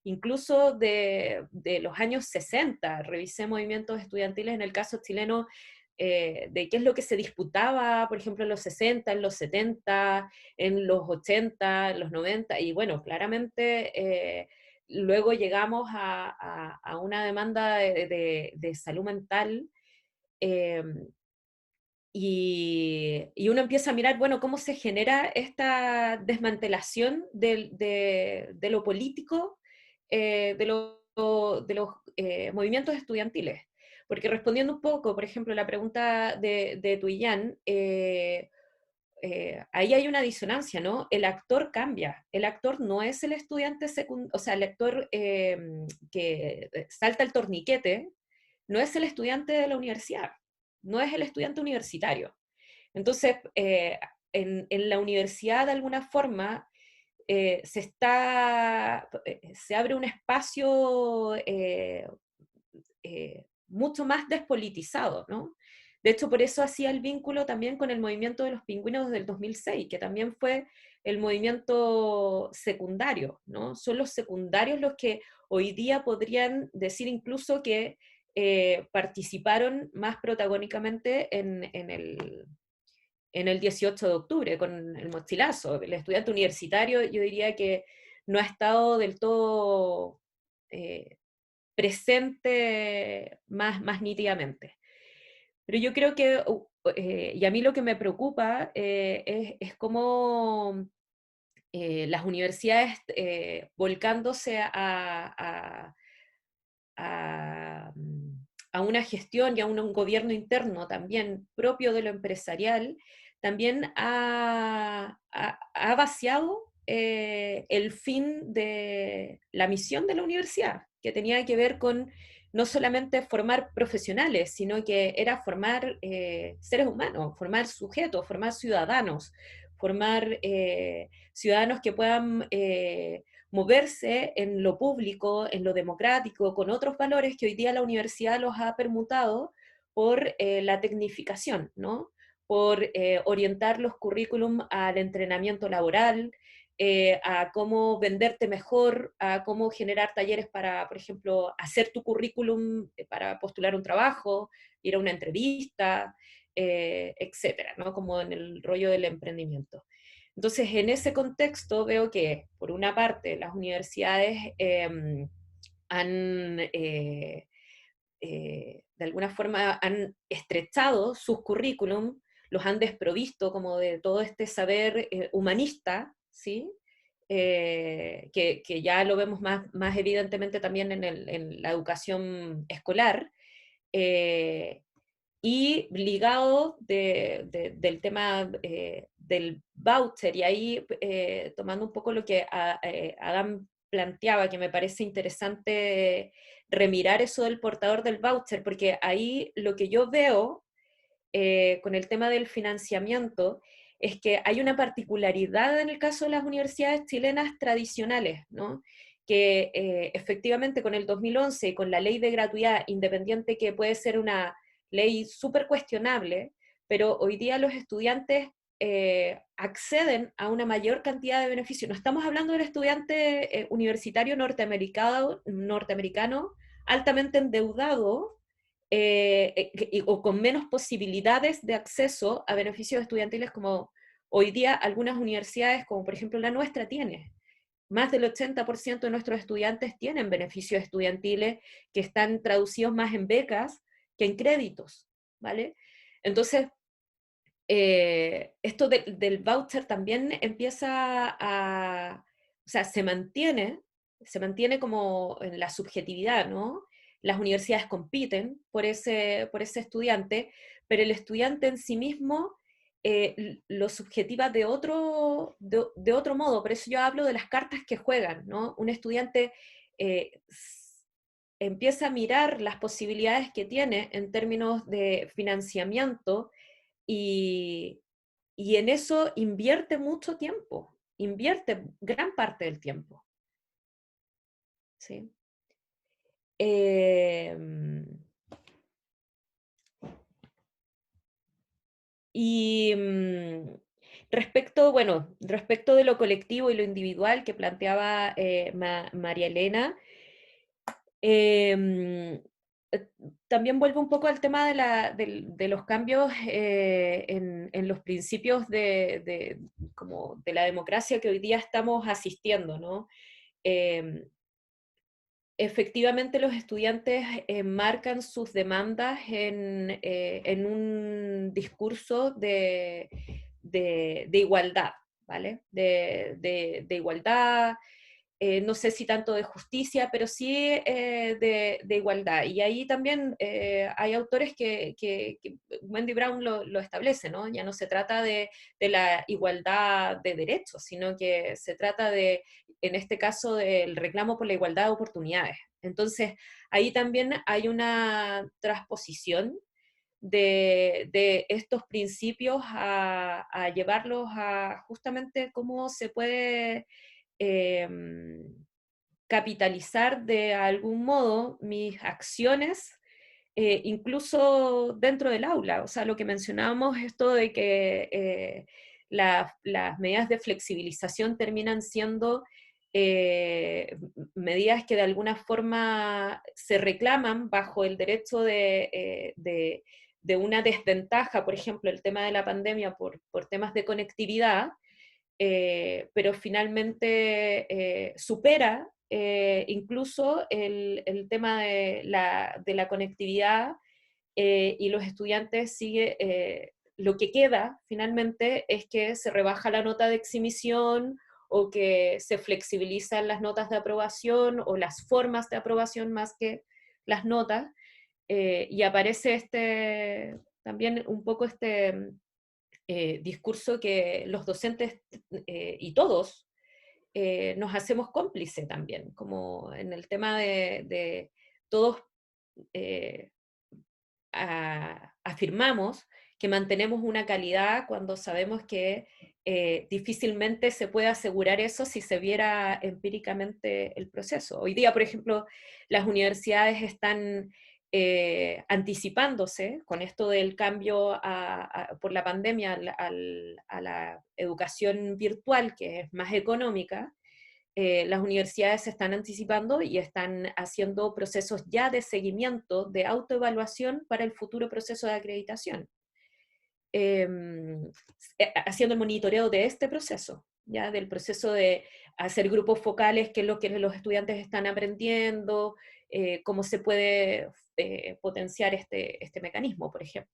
Speaker 1: incluso de los años 60, revisé movimientos estudiantiles en el caso chileno, de qué es lo que se disputaba, por ejemplo, en los 60, en los 70, en los 80, en los 90, y bueno, claramente luego llegamos a una demanda de salud mental, eh, y uno empieza a mirar, bueno, cómo se genera esta desmantelación de lo político, de los movimientos estudiantiles. Porque respondiendo un poco, por ejemplo, la pregunta de Tuillán, ahí hay una disonancia, ¿no? El actor cambia. El actor no es el estudiante secundario, o sea, el actor que salta el torniquete, no es el estudiante de la universidad, no es el estudiante universitario. Entonces, en la universidad, de alguna forma, se abre un espacio mucho más despolitizado, ¿no? De hecho, por eso hacía el vínculo también con el movimiento de los pingüinos del 2006, que también fue el movimiento secundario, ¿no? Son los secundarios los que hoy día podrían decir incluso que participaron más protagónicamente en el 18 de octubre, con el mochilazo. El estudiante universitario, yo diría que no ha estado del todo presente más nítidamente. Pero yo creo que, y a mí lo que me preocupa es cómo las universidades volcándose a, a una gestión y a un gobierno interno también propio de lo empresarial, también ha vaciado el fin de la misión de la universidad, que tenía que ver con no solamente formar profesionales, sino que era formar seres humanos, formar sujetos, formar ciudadanos, formar ciudadanos que puedan moverse en lo público, en lo democrático, con otros valores que hoy día la universidad los ha permutado por la tecnificación, ¿no? Por orientar los currículum al entrenamiento laboral, a cómo venderte mejor, a cómo generar talleres para, por ejemplo, hacer tu currículum para postular un trabajo, ir a una entrevista, etcétera, ¿no? Como en el rollo del emprendimiento. Entonces, en ese contexto veo que, por una parte, las universidades han, de alguna forma, han estrechado sus currículum, los han desprovisto como de todo este saber humanista, ¿sí? Que ya lo vemos más evidentemente también en la educación escolar, y ligado del tema del voucher, y ahí tomando un poco lo que Adam planteaba, que me parece interesante remirar eso del portador del voucher, porque ahí lo que yo veo con el tema del financiamiento es que hay una particularidad en el caso de las universidades chilenas tradicionales, ¿no? Que efectivamente con el 2011 y con la ley de gratuidad independiente, que puede ser una ley súper cuestionable, pero hoy día los estudiantes acceden a una mayor cantidad de beneficios. No estamos hablando del estudiante universitario norteamericano altamente endeudado, o con menos posibilidades de acceso a beneficios estudiantiles como hoy día algunas universidades, como por ejemplo la nuestra, tiene. más del 80% de nuestros estudiantes tienen beneficios estudiantiles que están traducidos más en becas que en créditos, ¿vale? Entonces, esto del voucher también empieza o sea, se mantiene como en la subjetividad, ¿no? Las universidades compiten por ese estudiante, pero el estudiante en sí mismo lo subjetiva de otro modo. Por eso yo hablo de las cartas que juegan, ¿no? Un estudiante empieza a mirar las posibilidades que tiene en términos de financiamiento y, y en eso invierte mucho tiempo, invierte gran parte del tiempo. ¿Sí? Y respecto de lo colectivo y lo individual que planteaba María Elena, también vuelvo un poco al tema de los cambios en los principios como de la democracia que hoy día estamos asistiendo, ¿no? Efectivamente, los estudiantes marcan sus demandas en un discurso de igualdad, ¿vale? De igualdad, no sé si tanto de justicia, pero sí de igualdad. Y ahí también hay autores que Wendy Brown lo establece, ¿no? Ya no se trata de la igualdad de derechos, sino que se trata en este caso, del reclamo por la igualdad de oportunidades. Entonces, ahí también hay una transposición de estos principios a llevarlos a justamente cómo se puede capitalizar de algún modo mis acciones, incluso dentro del aula. O sea, lo que mencionábamos, esto de que las medidas de flexibilización terminan siendo medidas que de alguna forma se reclaman bajo el derecho de una desventaja, por ejemplo, el tema de la pandemia por temas de conectividad, pero finalmente supera incluso el tema de la conectividad y los estudiantes lo que queda finalmente es que se rebaja la nota de exhibición o que se flexibilizan las notas de aprobación o las formas de aprobación más que las notas, y aparece también un poco discurso que los docentes y todos nos hacemos cómplices también, como en el tema de todos afirmamos que mantenemos una calidad cuando sabemos que difícilmente se puede asegurar eso si se viera empíricamente el proceso. Hoy día, por ejemplo, las universidades están anticipándose con esto del cambio por la pandemia a la educación virtual, que es más económica. Las universidades se están anticipando y están haciendo procesos ya de seguimiento, de autoevaluación para el futuro proceso de acreditación. Haciendo el monitoreo de este proceso, ya del proceso de hacer grupos focales, qué es lo que los estudiantes están aprendiendo, cómo se puede potenciar este mecanismo, por ejemplo.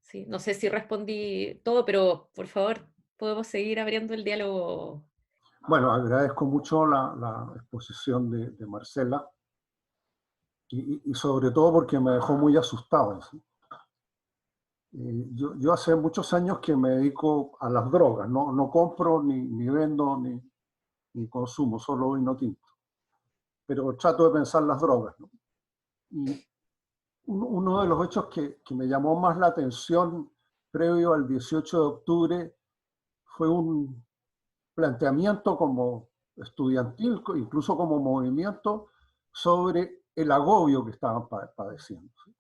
Speaker 1: Sí, no sé si respondí todo, pero por favor, podemos seguir abriendo el diálogo.
Speaker 5: Bueno, agradezco mucho la exposición de Marcela y sobre todo porque me dejó muy asustado. ¿Sí? Yo hace muchos años que me dedico a las drogas, no compro, ni vendo, ni consumo, solo vino tinto. Pero trato de pensar las drogas, ¿no? Y uno de los hechos que me llamó más la atención previo al 18 de octubre fue un planteamiento como estudiantil, incluso como movimiento, sobre el agobio que estaban padeciendo. ¿Sí?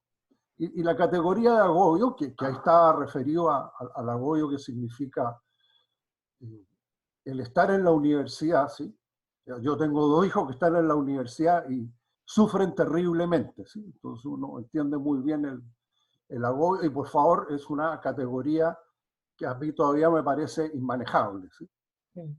Speaker 5: Y la categoría de agobio, que ahí está referido al agobio que significa el estar en la universidad, ¿sí? Yo tengo 2 hijos que están en la universidad y sufren terriblemente, ¿sí? Entonces uno entiende muy bien el agobio, y por favor es una categoría que a mí todavía me parece inmanejable, ¿sí?
Speaker 1: Mm.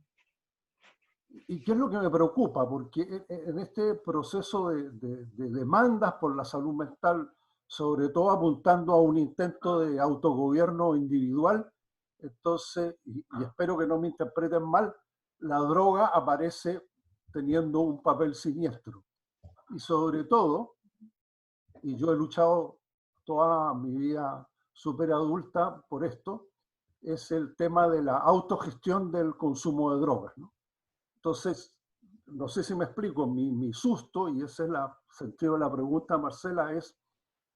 Speaker 5: ¿Y qué es lo que me preocupa? Porque en este proceso de demandas por la salud mental, sobre todo apuntando a un intento de autogobierno individual, entonces, y espero que no me interpreten mal, la droga aparece teniendo un papel siniestro. Y sobre todo, y yo he luchado toda mi vida súper adulta por esto, es el tema de la autogestión del consumo de drogas, ¿no? Entonces, no sé si me explico, mi susto, y ese es el sentido de la pregunta, Marcela, es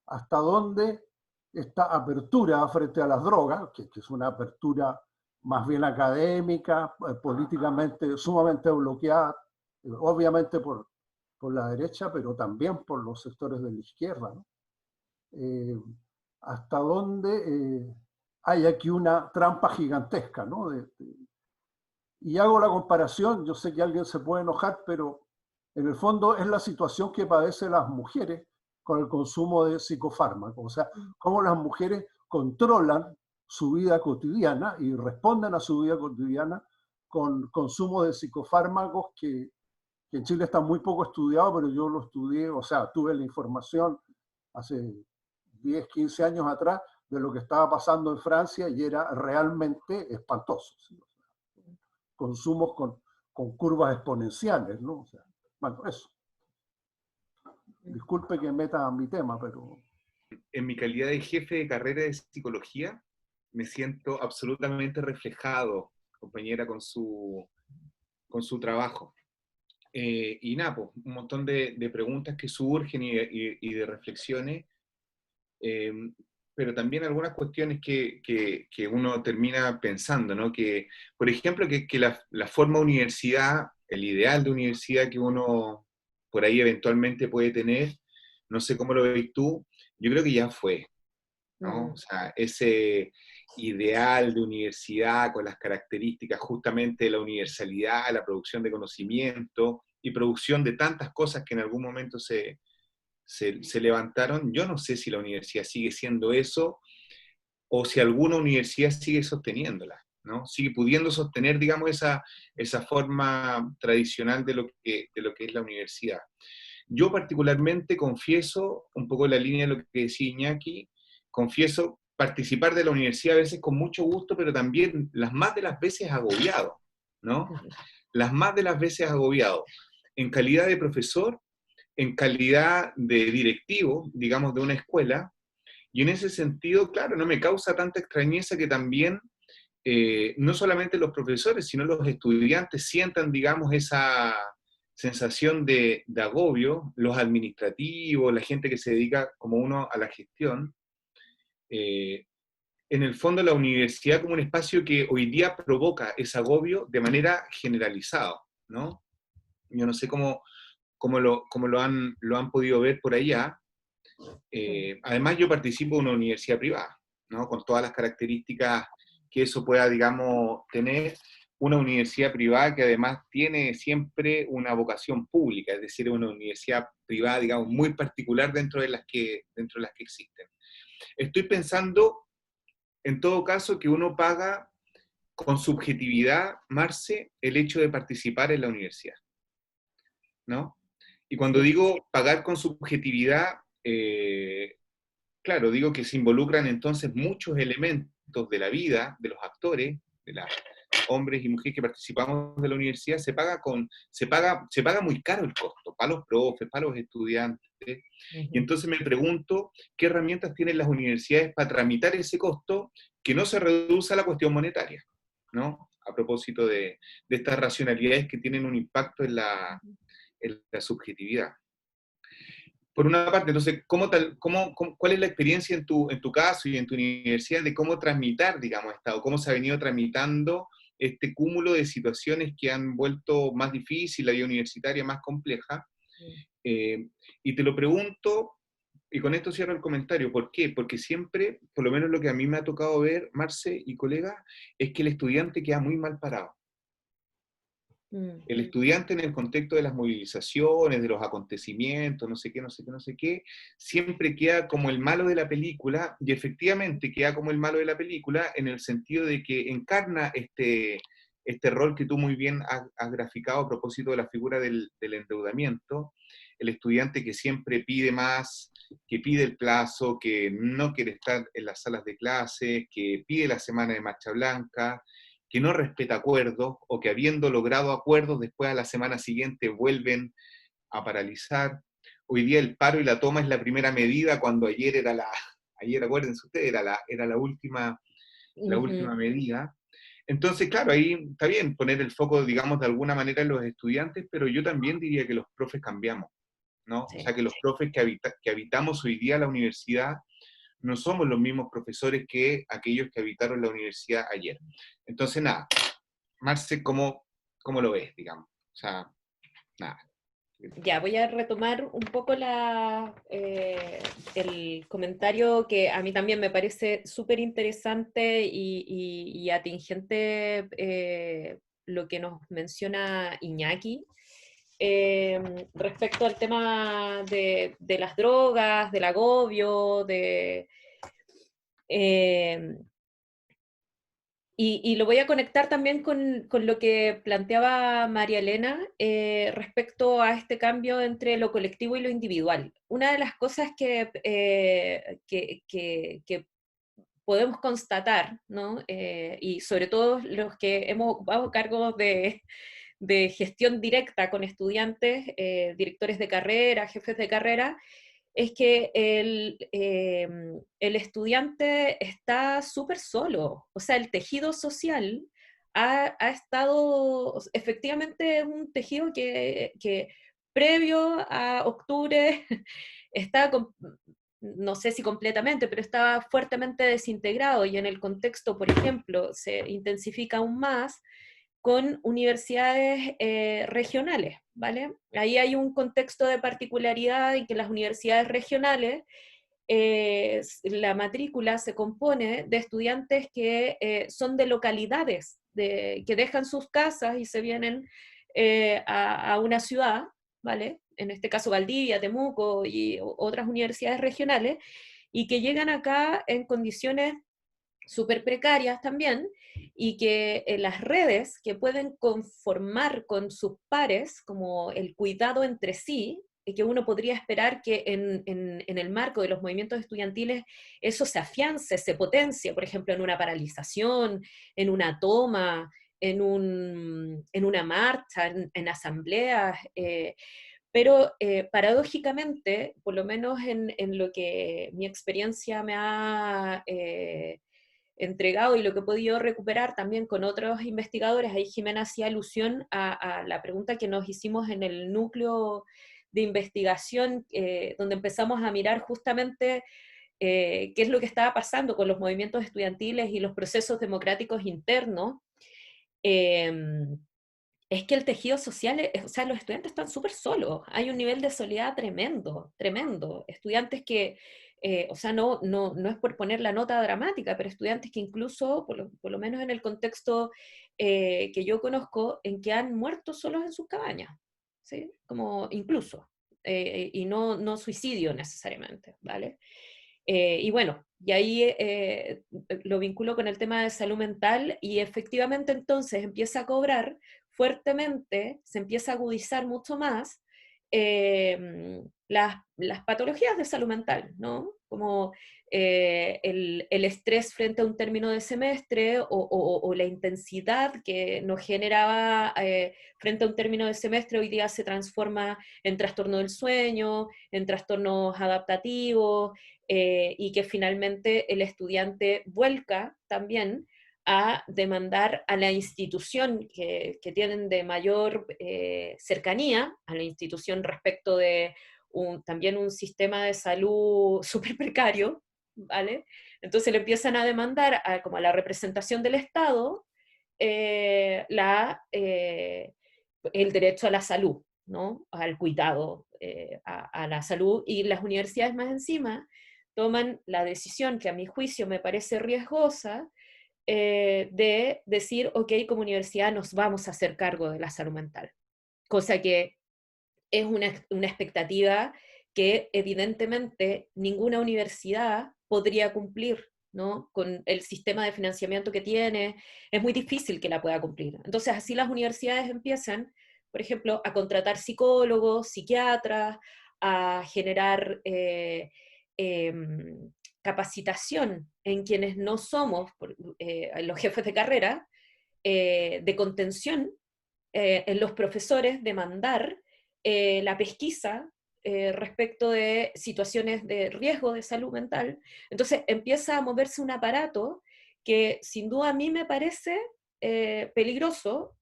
Speaker 5: hasta dónde esta apertura frente a las drogas, que es una apertura más bien académica, políticamente sumamente bloqueada, obviamente por la derecha, pero también por los sectores de la izquierda, ¿no? Hasta dónde hay aquí una trampa gigantesca, ¿no? Y hago la comparación, yo sé que alguien se puede enojar, pero en el fondo es la situación que padecen las mujeres con el consumo de psicofármacos. O sea, cómo las mujeres controlan su vida cotidiana y responden a su vida cotidiana con consumo de psicofármacos que en Chile está muy poco estudiado, pero yo lo estudié, o sea, tuve la información hace 10, 15 años atrás de lo que estaba pasando en Francia y era realmente espantoso. ¿Sí? Consumos con curvas exponenciales, ¿no? O sea, bueno, eso. Disculpe que meta mi tema, pero...
Speaker 6: En mi calidad de jefe de carrera de psicología, me siento absolutamente reflejado, compañera, con su trabajo. Y nada, pues, un montón de preguntas que surgen y de reflexiones, pero también algunas cuestiones que uno termina pensando, ¿no? Que, por ejemplo, que la forma universidad, el ideal de universidad que uno por ahí eventualmente puede tener, no sé cómo lo veis tú, yo creo que ya fue, ¿no? O sea, ese ideal de universidad con las características justamente de la universalidad, la producción de conocimiento y producción de tantas cosas que en algún momento se levantaron. Yo no sé si la universidad sigue siendo eso o si alguna universidad sigue sosteniéndola, ¿no? Sigue pudiendo sostener, digamos, esa forma tradicional de lo que es la universidad. Yo particularmente confieso, un poco en la línea de lo que decía Iñaki, confieso participar de la universidad a veces con mucho gusto, pero también las más de las veces agobiado, ¿no? Las más de las veces agobiado. En calidad de profesor, en calidad de directivo, digamos, de una escuela, y en ese sentido, claro, no me causa tanta extrañeza que también no solamente los profesores, sino los estudiantes sientan, digamos, esa sensación de agobio, los administrativos, la gente que se dedica como uno a la gestión. En el fondo la universidad como un espacio que hoy día provoca ese agobio de manera generalizada, ¿no? Yo no sé cómo lo han podido ver por allá. Además yo participo en una universidad privada, ¿no? Con todas las características que eso pueda, digamos, tener. Una universidad privada que además tiene siempre una vocación pública, es decir, una universidad privada, digamos, muy particular dentro de las que existen. Estoy pensando, en todo caso, que uno paga con subjetividad, Marce, el hecho de participar en la universidad, ¿no? Y cuando digo pagar con subjetividad, claro, digo que se involucran entonces muchos elementos de la vida de los actores, de los hombres y mujeres que participamos de la universidad, se paga muy caro el costo, para los profes, para los estudiantes. Y entonces me pregunto, ¿qué herramientas tienen las universidades para tramitar ese costo que no se reduce a la cuestión monetaria, ¿no? A propósito de estas racionalidades que tienen un impacto en la subjetividad. Por una parte, entonces, ¿cuál es la experiencia en tu caso y en tu universidad de cómo tramitar, digamos, o cómo se ha venido tramitando este cúmulo de situaciones que han vuelto más difícil la vida universitaria, más compleja? Y te lo pregunto, y con esto cierro el comentario, ¿por qué? Porque siempre, por lo menos lo que a mí me ha tocado ver, Marce y colegas, es que el estudiante queda muy mal parado. El estudiante en el contexto de las movilizaciones, de los acontecimientos, no sé qué, siempre queda como el malo de la película, y efectivamente queda como el malo de la película en el sentido de que encarna este rol que tú muy bien has graficado a propósito de la figura del endeudamiento, el estudiante que siempre pide más, que pide el plazo, que no quiere estar en las salas de clases, que pide la semana de marcha blanca, que no respeta acuerdos, o que habiendo logrado acuerdos, después a la semana siguiente vuelven a paralizar. Hoy día el paro y la toma es la primera medida, cuando ayer acuérdense ustedes, era la última medida. Entonces, claro, ahí está bien poner el foco, digamos, de alguna manera en los estudiantes, pero yo también diría que los profes cambiamos, ¿no?
Speaker 1: Sí.
Speaker 6: O sea, que los profes que habitamos hoy día la universidad no somos los mismos profesores que aquellos que habitaron la universidad ayer. Entonces, nada, Marce, ¿cómo lo ves, digamos? O sea, nada.
Speaker 1: Ya, voy a retomar un poco el comentario que a mí también me parece súper interesante y atingente, lo que nos menciona Iñaki, respecto al tema de las drogas, del agobio, y lo voy a conectar también con lo que planteaba María Elena, respecto a este cambio entre lo colectivo y lo individual. Una de las cosas que podemos constatar, ¿no? Y sobre todo los que hemos ocupado cargos de gestión directa con estudiantes, directores de carrera, jefes de carrera, es que el estudiante está súper solo. O sea, el tejido social ha estado, efectivamente, es un tejido que previo a octubre está, no sé si completamente, pero estaba fuertemente desintegrado, y en el contexto, por ejemplo, se intensifica aún más con universidades regionales, ¿vale? Ahí hay un contexto de particularidad en que las universidades regionales, la matrícula se compone de estudiantes que son de localidades, que dejan sus casas y se vienen a una ciudad, ¿vale? En este caso Valdivia, Temuco y otras universidades regionales, y que llegan acá en condiciones súper precarias también, y que las redes que pueden conformar con sus pares, como el cuidado entre sí, y que uno podría esperar que en el marco de los movimientos estudiantiles eso se afiance, se potencie, por ejemplo, en una paralización, en una toma, en una marcha, en asambleas, pero paradójicamente, por lo menos en lo que mi experiencia me ha entregado y lo que he podido recuperar también con otros investigadores, ahí Jimena hacía alusión a la pregunta que nos hicimos en el núcleo de investigación, donde empezamos a mirar justamente qué es lo que estaba pasando con los movimientos estudiantiles y los procesos democráticos internos. Es que el tejido social, o sea, los estudiantes están súper solos, hay un nivel de soledad tremendo, tremendo. Estudiantes que, o sea, no es por poner la nota dramática, pero estudiantes que incluso, por lo menos en el contexto que yo conozco, en que han muerto solos en sus cabañas, ¿sí? Como incluso, y no suicidio necesariamente, ¿vale? Y bueno, y ahí lo vinculo con el tema de salud mental, y efectivamente entonces empieza a cobrar fuertemente, se empieza a agudizar mucho más las patologías de salud mental, ¿no? Como el estrés frente a un término de semestre, o la intensidad que nos generaba frente a un término de semestre, hoy día se transforma en trastorno del sueño, en trastornos adaptativos, y que finalmente el estudiante vuelca también a demandar a la institución que tienen de mayor cercanía, a la institución respecto de también un sistema de salud súper precario, ¿vale? Entonces le empiezan a demandar como a la representación del Estado el derecho a la salud, ¿no? Al cuidado, a la salud, y las universidades más encima toman la decisión, que a mi juicio me parece riesgosa, de decir, ok, como universidad nos vamos a hacer cargo de la salud mental, cosa que es una expectativa que evidentemente ninguna universidad podría cumplir, ¿no? Con el sistema de financiamiento que tiene, es muy difícil que la pueda cumplir. Entonces, así las universidades empiezan, por ejemplo, a contratar psicólogos, psiquiatras, a generar capacitación en quienes no somos los jefes de carrera, de contención en los profesores, de mandar la pesquisa respecto de situaciones de riesgo de salud mental. Entonces empieza a moverse un aparato que sin duda a mí me parece peligroso,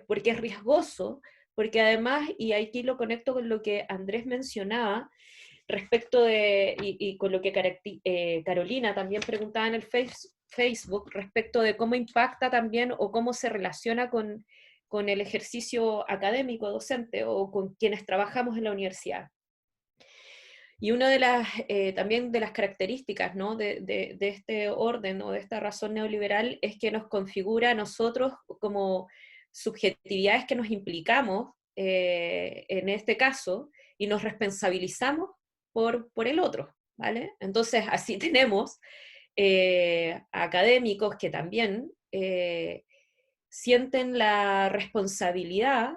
Speaker 1: porque es riesgoso, porque además, y aquí lo conecto con lo que Andrés mencionaba, respecto de, y con lo que Carolina también preguntaba en el Facebook, respecto de cómo impacta también o cómo se relaciona con el ejercicio académico docente o con quienes trabajamos en la universidad. Y una de las, también de las características, ¿no?, de este orden o de esta razón neoliberal es que nos configura a nosotros como subjetividades que nos implicamos en este caso y nos responsabilizamos por el otro, ¿vale? Entonces así tenemos académicos que también sienten la responsabilidad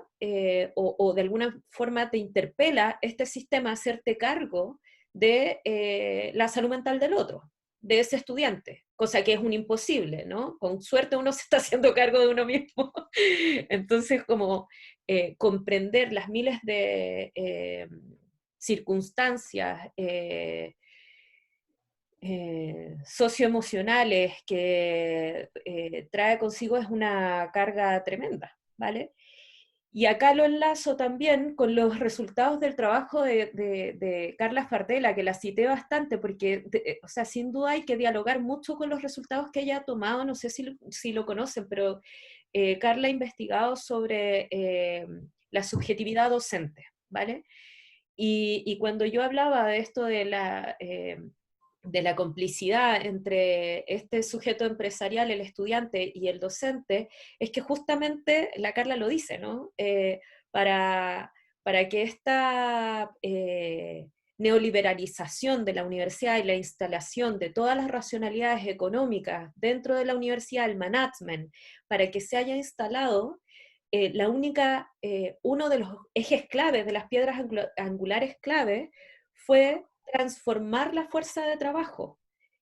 Speaker 1: o de alguna forma te interpela este sistema a hacerte cargo de la salud mental del otro, de ese estudiante, cosa que es un imposible, ¿no? Con suerte uno se está haciendo cargo de uno mismo. Entonces, como comprender las miles de circunstancias socioemocionales que trae consigo es una carga tremenda, ¿vale? Y acá lo enlazo también con los resultados del trabajo de Carla Fardela, que la cité bastante, porque, o sea, sin duda hay que dialogar mucho con los resultados que ella ha tomado, no sé si lo conocen, pero Carla ha investigado sobre la subjetividad docente, ¿vale? Y cuando yo hablaba de esto de la complicidad entre este sujeto empresarial, el estudiante y el docente, es que justamente la Carla lo dice, ¿no? Para que esta neoliberalización de la universidad y la instalación de todas las racionalidades económicas dentro de la universidad, el management, para que se haya instalado, uno de los ejes claves, de las piedras angulares clave, fue transformar la fuerza de trabajo,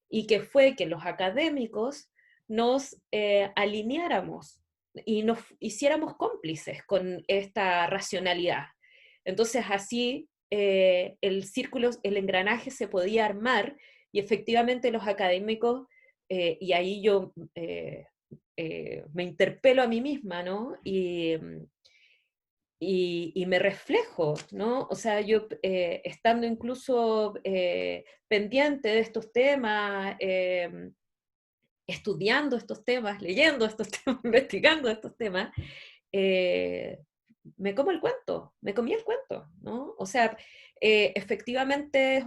Speaker 1: y que fue que los académicos nos alineáramos y nos hiciéramos cómplices con esta racionalidad. Entonces así el círculo, el engranaje se podía armar, y efectivamente los académicos, y ahí yo me interpelo a mí misma, ¿no? Y me reflejo, ¿no? O sea, yo estando incluso pendiente de estos temas, estudiando estos temas, leyendo estos temas, investigando estos temas, me como el cuento, me comí el cuento, ¿no? O sea, efectivamente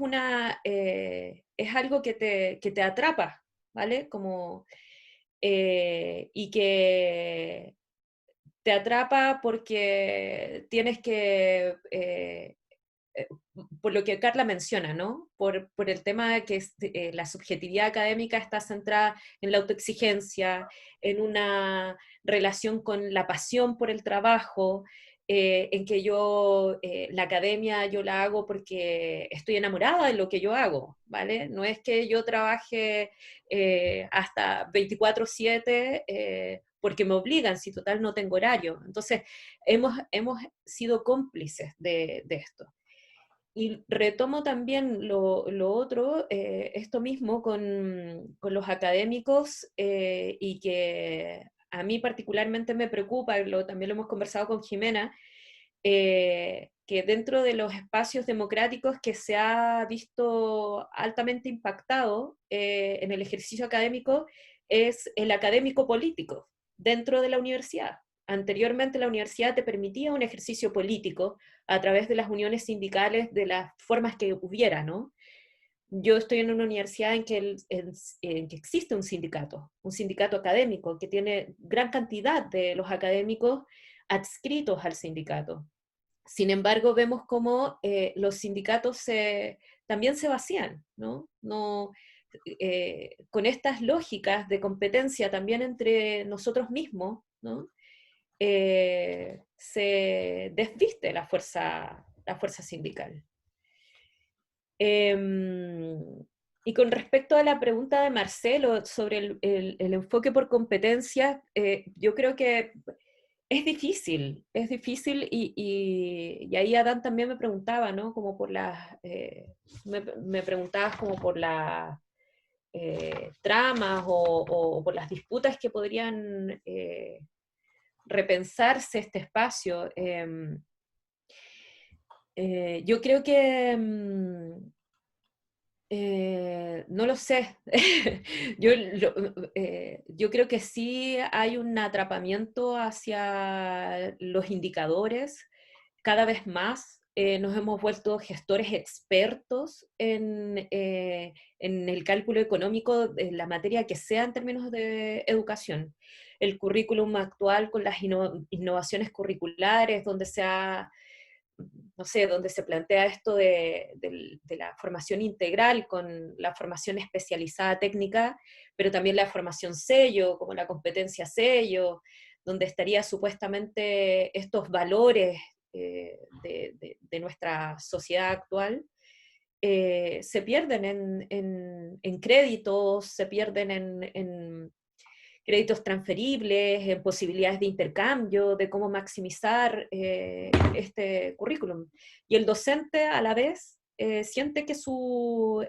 Speaker 1: es algo que te atrapa, ¿vale? Como, y que te atrapa porque tienes que, por lo que Carla menciona, ¿no? Por el tema de que la subjetividad académica está centrada en la autoexigencia, en una relación con la pasión por el trabajo, en que la academia yo la hago porque estoy enamorada de lo que yo hago, ¿vale? No es que yo trabaje hasta 24/7 porque me obligan, si total no tengo horario. Entonces, hemos sido cómplices de esto. Y retomo también lo otro, esto mismo con los académicos, y que a mí particularmente me preocupa, también lo hemos conversado con Jimena, que dentro de los espacios democráticos que se ha visto altamente impactado en el ejercicio académico es el académico político dentro de la universidad. Anteriormente la universidad te permitía un ejercicio político a través de las uniones sindicales, de las formas que hubiera, ¿no? Yo estoy en una universidad en que existe un sindicato académico, que tiene gran cantidad de los académicos adscritos al sindicato. Sin embargo, vemos cómo los sindicatos también se vacían, ¿no? con estas lógicas de competencia también entre nosotros mismos, ¿no? Se desviste la fuerza sindical. Y con respecto a la pregunta de Marcelo sobre el enfoque por competencias, yo creo que es difícil, y ahí Adán también me preguntaba, ¿no? Como por las, me preguntabas como por las tramas o por las disputas que podrían repensarse este espacio. Yo creo que no lo sé. Yo creo que sí hay un atrapamiento hacia los indicadores. Cada vez más nos hemos vuelto gestores expertos en el cálculo económico de la materia que sea en términos de educación. El currículum actual con las innovaciones curriculares, donde se ha, no sé, donde se plantea esto de la formación integral con la formación especializada técnica, pero también la formación sello, como la competencia sello, donde estaría supuestamente estos valores de nuestra sociedad actual, se pierden en créditos, se pierden en créditos transferibles, en posibilidades de intercambio, de cómo maximizar este currículum. Y el docente a la vez siente que su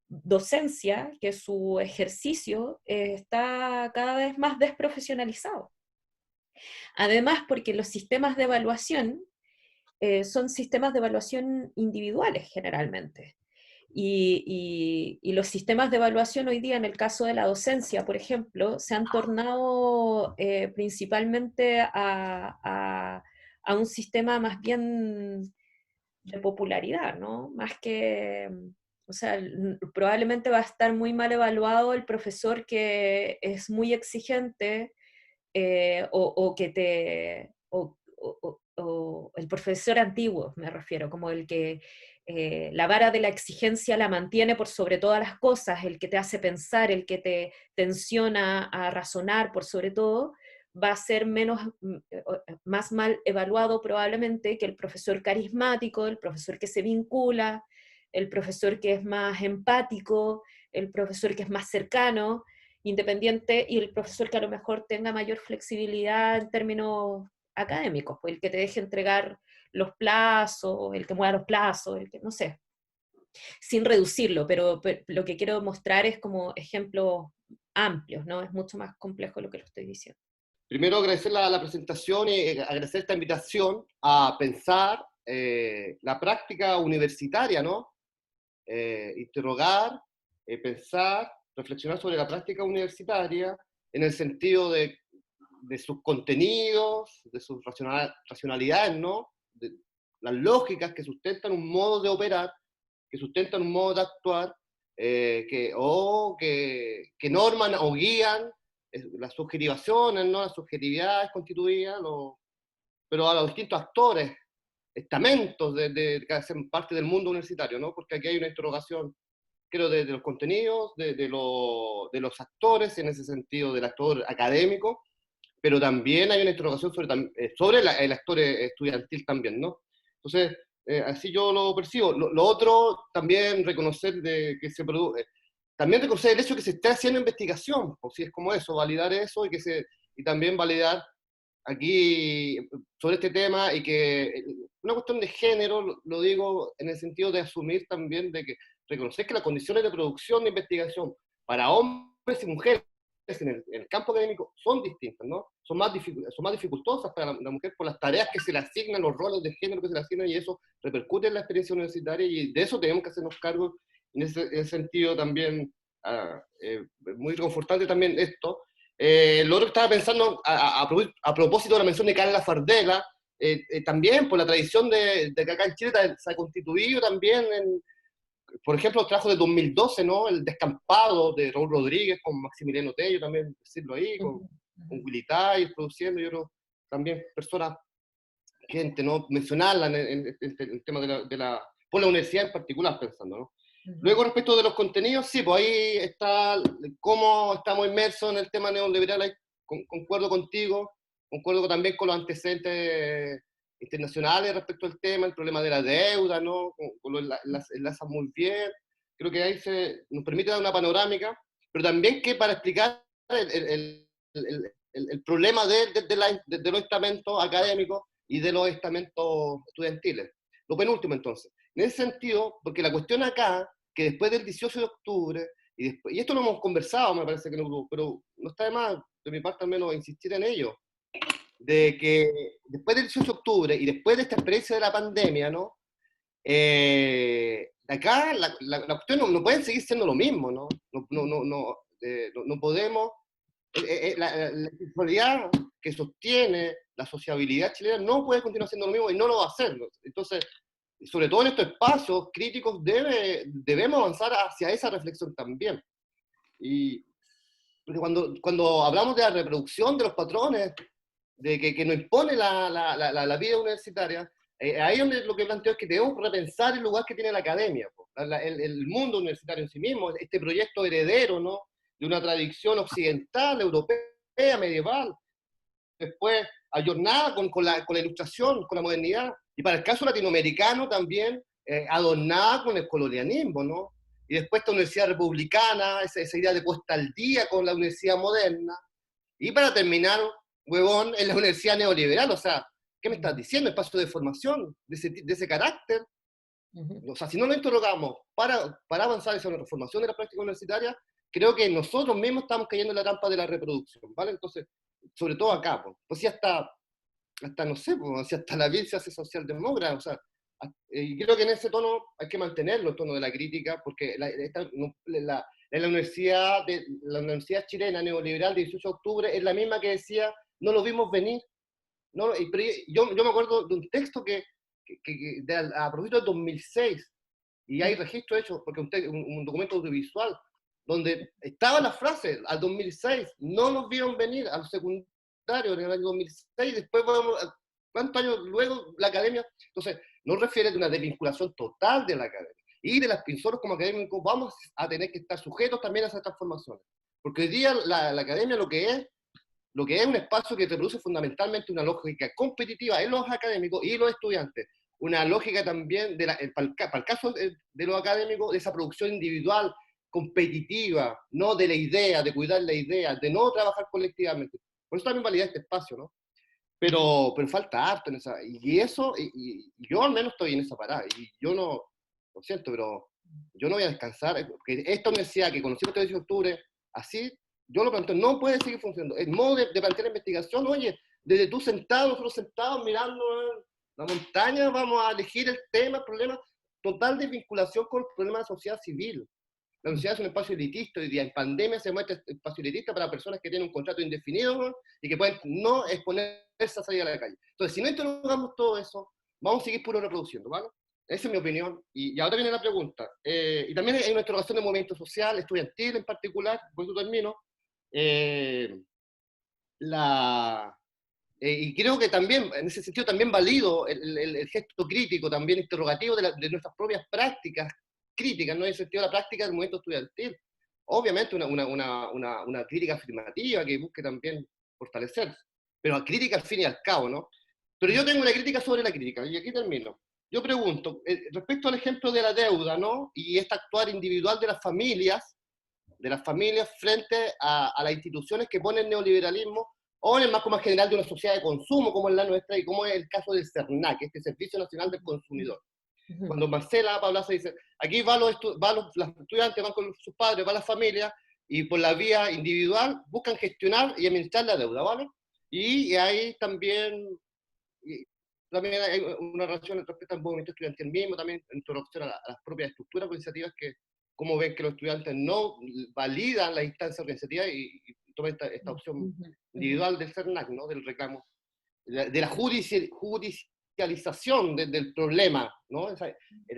Speaker 1: docencia, que su ejercicio está cada vez más desprofesionalizado. Además, porque los sistemas de evaluación son sistemas de evaluación individuales generalmente. Y los sistemas de evaluación hoy día, en el caso de la docencia, por ejemplo, se han tornado principalmente a un sistema más bien de popularidad, ¿no? Más que, o sea, probablemente va a estar muy mal evaluado el profesor que es muy exigente o que te... o el profesor antiguo, me refiero, como el que la vara de la exigencia la mantiene por sobre todas las cosas, el que te hace pensar, el que te tensiona a razonar por sobre todo, va a ser más mal evaluado probablemente que el profesor carismático, el profesor que se vincula, el profesor que es más empático, el profesor que es más cercano, independiente, y el profesor que a lo mejor tenga mayor flexibilidad en términos académicos, pues el que te deje entregar los plazos, el que mueva los plazos, el que, no sé, sin reducirlo, pero lo que quiero mostrar es como ejemplos amplios, ¿no? Es mucho más complejo lo que lo estoy diciendo.
Speaker 7: Primero agradecer la presentación y agradecer esta invitación a pensar la práctica universitaria, ¿no? Interrogar, pensar, reflexionar sobre la práctica universitaria en el sentido de sus contenidos, de sus racionalidades, ¿no? De las lógicas que sustentan un modo de operar, que sustentan un modo de actuar, que norman o guían las subjetivaciones, ¿no? Las subjetividades constituidas, pero a los distintos actores, estamentos que hacen parte del mundo universitario, ¿no? Porque aquí hay una interrogación, creo, de los contenidos, de los actores, en ese sentido, del actor académico, pero también hay una interrogación sobre el actor estudiantil también, ¿no? Entonces, así yo lo percibo. Lo otro, también reconocer que se produce, también reconocer el hecho de que se esté haciendo investigación, o si es como eso, validar eso y también validar aquí sobre este tema, y que una cuestión de género, lo digo en el sentido de asumir también, de que reconocer que las condiciones de producción de investigación para hombres y mujeres en el campo académico son distintas, ¿no? Son más dificultosas para la mujer por las tareas que se le asignan, los roles de género que se le asignan, y eso repercute en la experiencia universitaria, y de eso tenemos que hacernos cargo. En ese sentido también, muy reconfortante también esto. Lo otro que estaba pensando, a propósito de la mención de Carla Fardela, también por la tradición de que acá en Chile se ha constituido también, por ejemplo, los trabajos de 2012, ¿no? El Descampado de Raúl Rodríguez con Maximiliano Tello, también decirlo ahí, con Willy Tay produciendo, yo creo, también personas, gente, ¿no? Mencionarla en el tema por la universidad en particular, pensando, ¿no? Luego, respecto de los contenidos, sí, pues ahí está cómo estamos inmersos en el tema neoliberal, ahí concuerdo contigo, concuerdo también con los antecedentes internacionales respecto al tema, el problema de la deuda, ¿no? Lo enlaza muy bien, creo que ahí nos permite dar una panorámica, pero también que para explicar el problema de los estamentos académicos y de los estamentos estudiantiles. Lo penúltimo, entonces. En ese sentido, porque la cuestión acá, que después del 18 de octubre, y esto lo hemos conversado, me parece que no, pero no está de más, de mi parte al menos, insistir en ello, de que después del 18 de octubre y después de esta experiencia de la pandemia, ¿no? Acá la cuestión no pueden seguir siendo lo mismo, ¿no? No podemos. La sexualidad que sostiene la sociabilidad chilena no puede continuar siendo lo mismo y no lo va a hacer. Entonces, sobre todo en estos espacios críticos debemos avanzar hacia esa reflexión también. Y porque cuando hablamos de la reproducción de los patrones que nos impone la vida universitaria, ahí donde lo que planteo es que debemos repensar el lugar que tiene la academia, el mundo universitario en sí mismo, este proyecto heredero, ¿no? De una tradición occidental, europea, medieval, después ayornada con la ilustración, con la modernidad, y para el caso latinoamericano también adornada con el colonialismo, ¿no? Y después esta universidad republicana, esa idea de puesta al día con la universidad moderna, y para terminar, huevón, en la universidad neoliberal, o sea, ¿qué me estás diciendo? Espacio de formación, de ese carácter. O sea, si no nos interrogamos para avanzar en la formación de la práctica universitaria, creo que nosotros mismos estamos cayendo en la trampa de la reproducción, ¿vale? Entonces, sobre todo acá, pues si hasta no sé, pues, si hasta la vida se hace socialdemócrata, o sea, y creo que en ese tono hay que mantenerlo, el tono de la crítica, porque la universidad chilena neoliberal de 18 de octubre es la misma que decía, no lo vimos venir. No, pero yo me acuerdo de un texto a propósito de 2006, y hay registro hecho, porque un documento audiovisual, donde estaba la frase, al 2006, no nos vieron venir al secundario en el año 2006, después ¿cuántos años luego la academia? Entonces, no refiere de una desvinculación total de la academia. Y de las nosotros como académicos vamos a tener que estar sujetos también a esas transformaciones. Porque hoy día la academia lo que es un espacio que reproduce fundamentalmente una lógica competitiva en los académicos y los estudiantes. Una lógica también, para el caso de los académicos, de esa producción individual, competitiva, no de la idea, de cuidar la idea, de no trabajar colectivamente. Por eso también valida este espacio, ¿no? Pero falta harto en esa, y eso, y yo al menos estoy en esa parada, y yo no, lo siento, pero yo no voy a descansar, porque esta universidad que conocí el 18 de octubre, así, yo lo planteo, no puede seguir funcionando. El modo de plantear la investigación, oye, desde tú sentado, nosotros sentados mirando la montaña, vamos a elegir el tema, el problema, total desvinculación con el problema de la sociedad civil. La universidad es un espacio elitista, hoy día en pandemia se muestra espacio elitista para personas que tienen un contrato indefinido, ¿no? Y que pueden no exponerse a salir a la calle. Entonces, si no interrogamos todo eso, vamos a seguir puro reproduciendo, ¿vale? Esa es mi opinión. Y ahora viene la pregunta. Y también hay una interrogación de movimiento social, estudiantil en particular, por eso termino. Y creo que también, en ese sentido, también valido el gesto crítico, también interrogativo de nuestras propias prácticas críticas, no en el sentido de la práctica del movimiento estudiantil. Obviamente una crítica afirmativa que busque también fortalecerse, pero crítica al fin y al cabo, ¿no? Pero yo tengo una crítica sobre la crítica, y aquí termino. Yo pregunto, respecto al ejemplo de la deuda, ¿no? Y este actuar individual de las familias frente a las instituciones que ponen neoliberalismo, o en el marco más general de una sociedad de consumo como es la nuestra, y como es el caso del CERNAC, este Servicio Nacional del Consumidor. Cuando Marcela Paula se dice, aquí los estudiantes van con sus padres, van las familias, y por la vía individual buscan gestionar y administrar la deuda, ¿vale? Y ahí también hay una relación respecto al movimiento estudiantil mismo, también en introducción a las propias estructuras organizativas, que como ven que los estudiantes no validan la instancia organizativa y toman esta opción individual del CERNAC, ¿no? Del reclamo, de la judicialización del problema, ¿no? La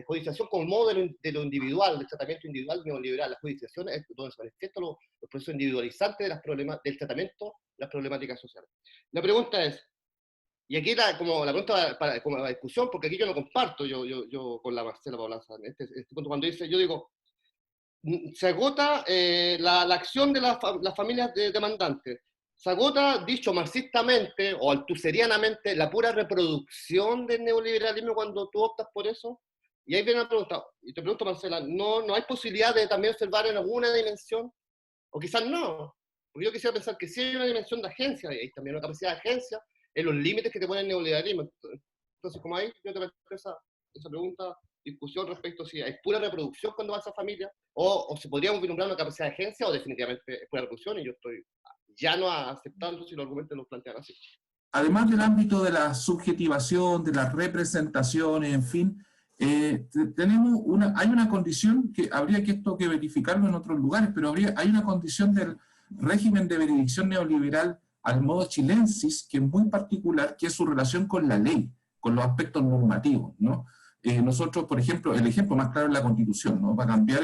Speaker 7: judicialización como modo de lo individual, del tratamiento individual neoliberal. La judicialización es donde se manifiestan los procesos individualizantes del tratamiento de las problemáticas sociales. La pregunta es, y aquí como la pregunta como la discusión, porque aquí yo no comparto, yo con la Marcela Paulaza, en este punto, cuando dice, yo digo, se agota la acción de las familias demandantes, se agota, dicho marxistamente o altuserianamente, la pura reproducción del neoliberalismo cuando tú optas por eso. Y ahí viene la pregunta, y te pregunto, Marcela, ¿no hay posibilidad de también observar en alguna dimensión? O quizás no, porque yo quisiera pensar que sí hay una dimensión de agencia, y hay también una capacidad de agencia en los límites que te pone el neoliberalismo. Entonces, como ahí, yo te planteo esa pregunta, discusión respecto a si hay pura reproducción cuando va a esa familia, o si podríamos vislumbrar una capacidad de agencia, o definitivamente es pura reproducción, y yo estoy ya no aceptando si los argumentos los plantean así.
Speaker 3: Además del ámbito de la subjetivación, de las representaciones, en fin, hay una condición que habría que verificarlo en otros lugares, pero hay una condición del régimen de benedicción neoliberal al modo chilensis, que es muy particular, que es su relación con la ley, con los aspectos normativos, ¿no? Nosotros, por ejemplo, el ejemplo más claro es la Constitución, ¿no? Para cambiar,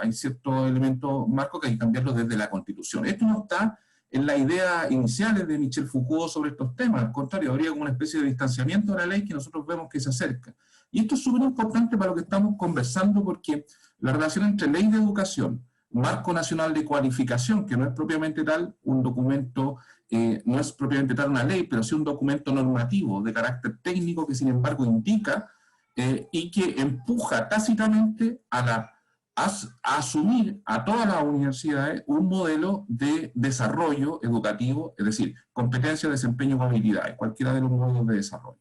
Speaker 3: hay ciertos elementos marcos que hay que cambiarlos desde la Constitución. Esto no está en las ideas iniciales de Michel Foucault sobre estos temas, al contrario, habría como una especie de distanciamiento de la ley que nosotros vemos que se acerca. Y esto es súper importante para lo que estamos conversando, porque la relación entre ley de educación, marco nacional de cualificación, que no es propiamente tal un documento, no es propiamente tal una ley, pero sí un documento normativo de carácter técnico que sin embargo indica y que empuja tácitamente a asumir a todas las universidades un modelo de desarrollo educativo, es decir, competencia, desempeño, habilidades, cualquiera de los modelos de desarrollo.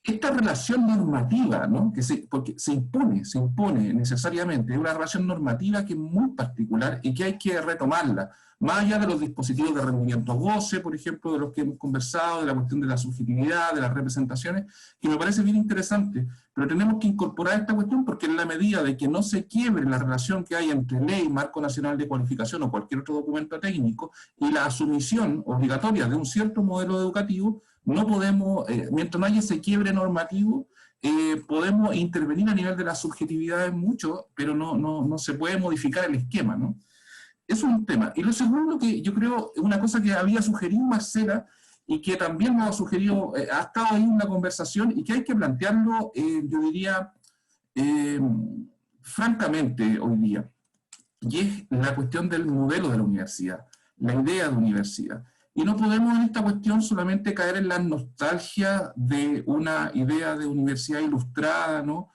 Speaker 3: Esta relación normativa, ¿no? Porque se impone necesariamente, es una relación normativa que es muy particular y que hay que retomarla, más allá de los dispositivos de rendimiento goce, por ejemplo, de los que hemos conversado, de la cuestión de la subjetividad, de las representaciones, que me parece bien interesante, pero tenemos que incorporar esta cuestión porque en la medida de que no se quiebre la relación que hay entre ley, marco nacional de cualificación o cualquier otro documento técnico y la asumición obligatoria de un cierto modelo educativo, no podemos, mientras no haya ese quiebre normativo, podemos intervenir a nivel de las subjetividades mucho, pero no se puede modificar el esquema, ¿no? Eso es un tema. Y lo segundo, que yo creo, una cosa que había sugerido Marcela, y que también nos ha sugerido, ha estado ahí en la conversación, y que hay que plantearlo, yo diría, francamente hoy día, y es la cuestión del modelo de la universidad, la idea de universidad. Y no podemos en esta cuestión solamente caer en la nostalgia de una idea de universidad ilustrada, ¿no?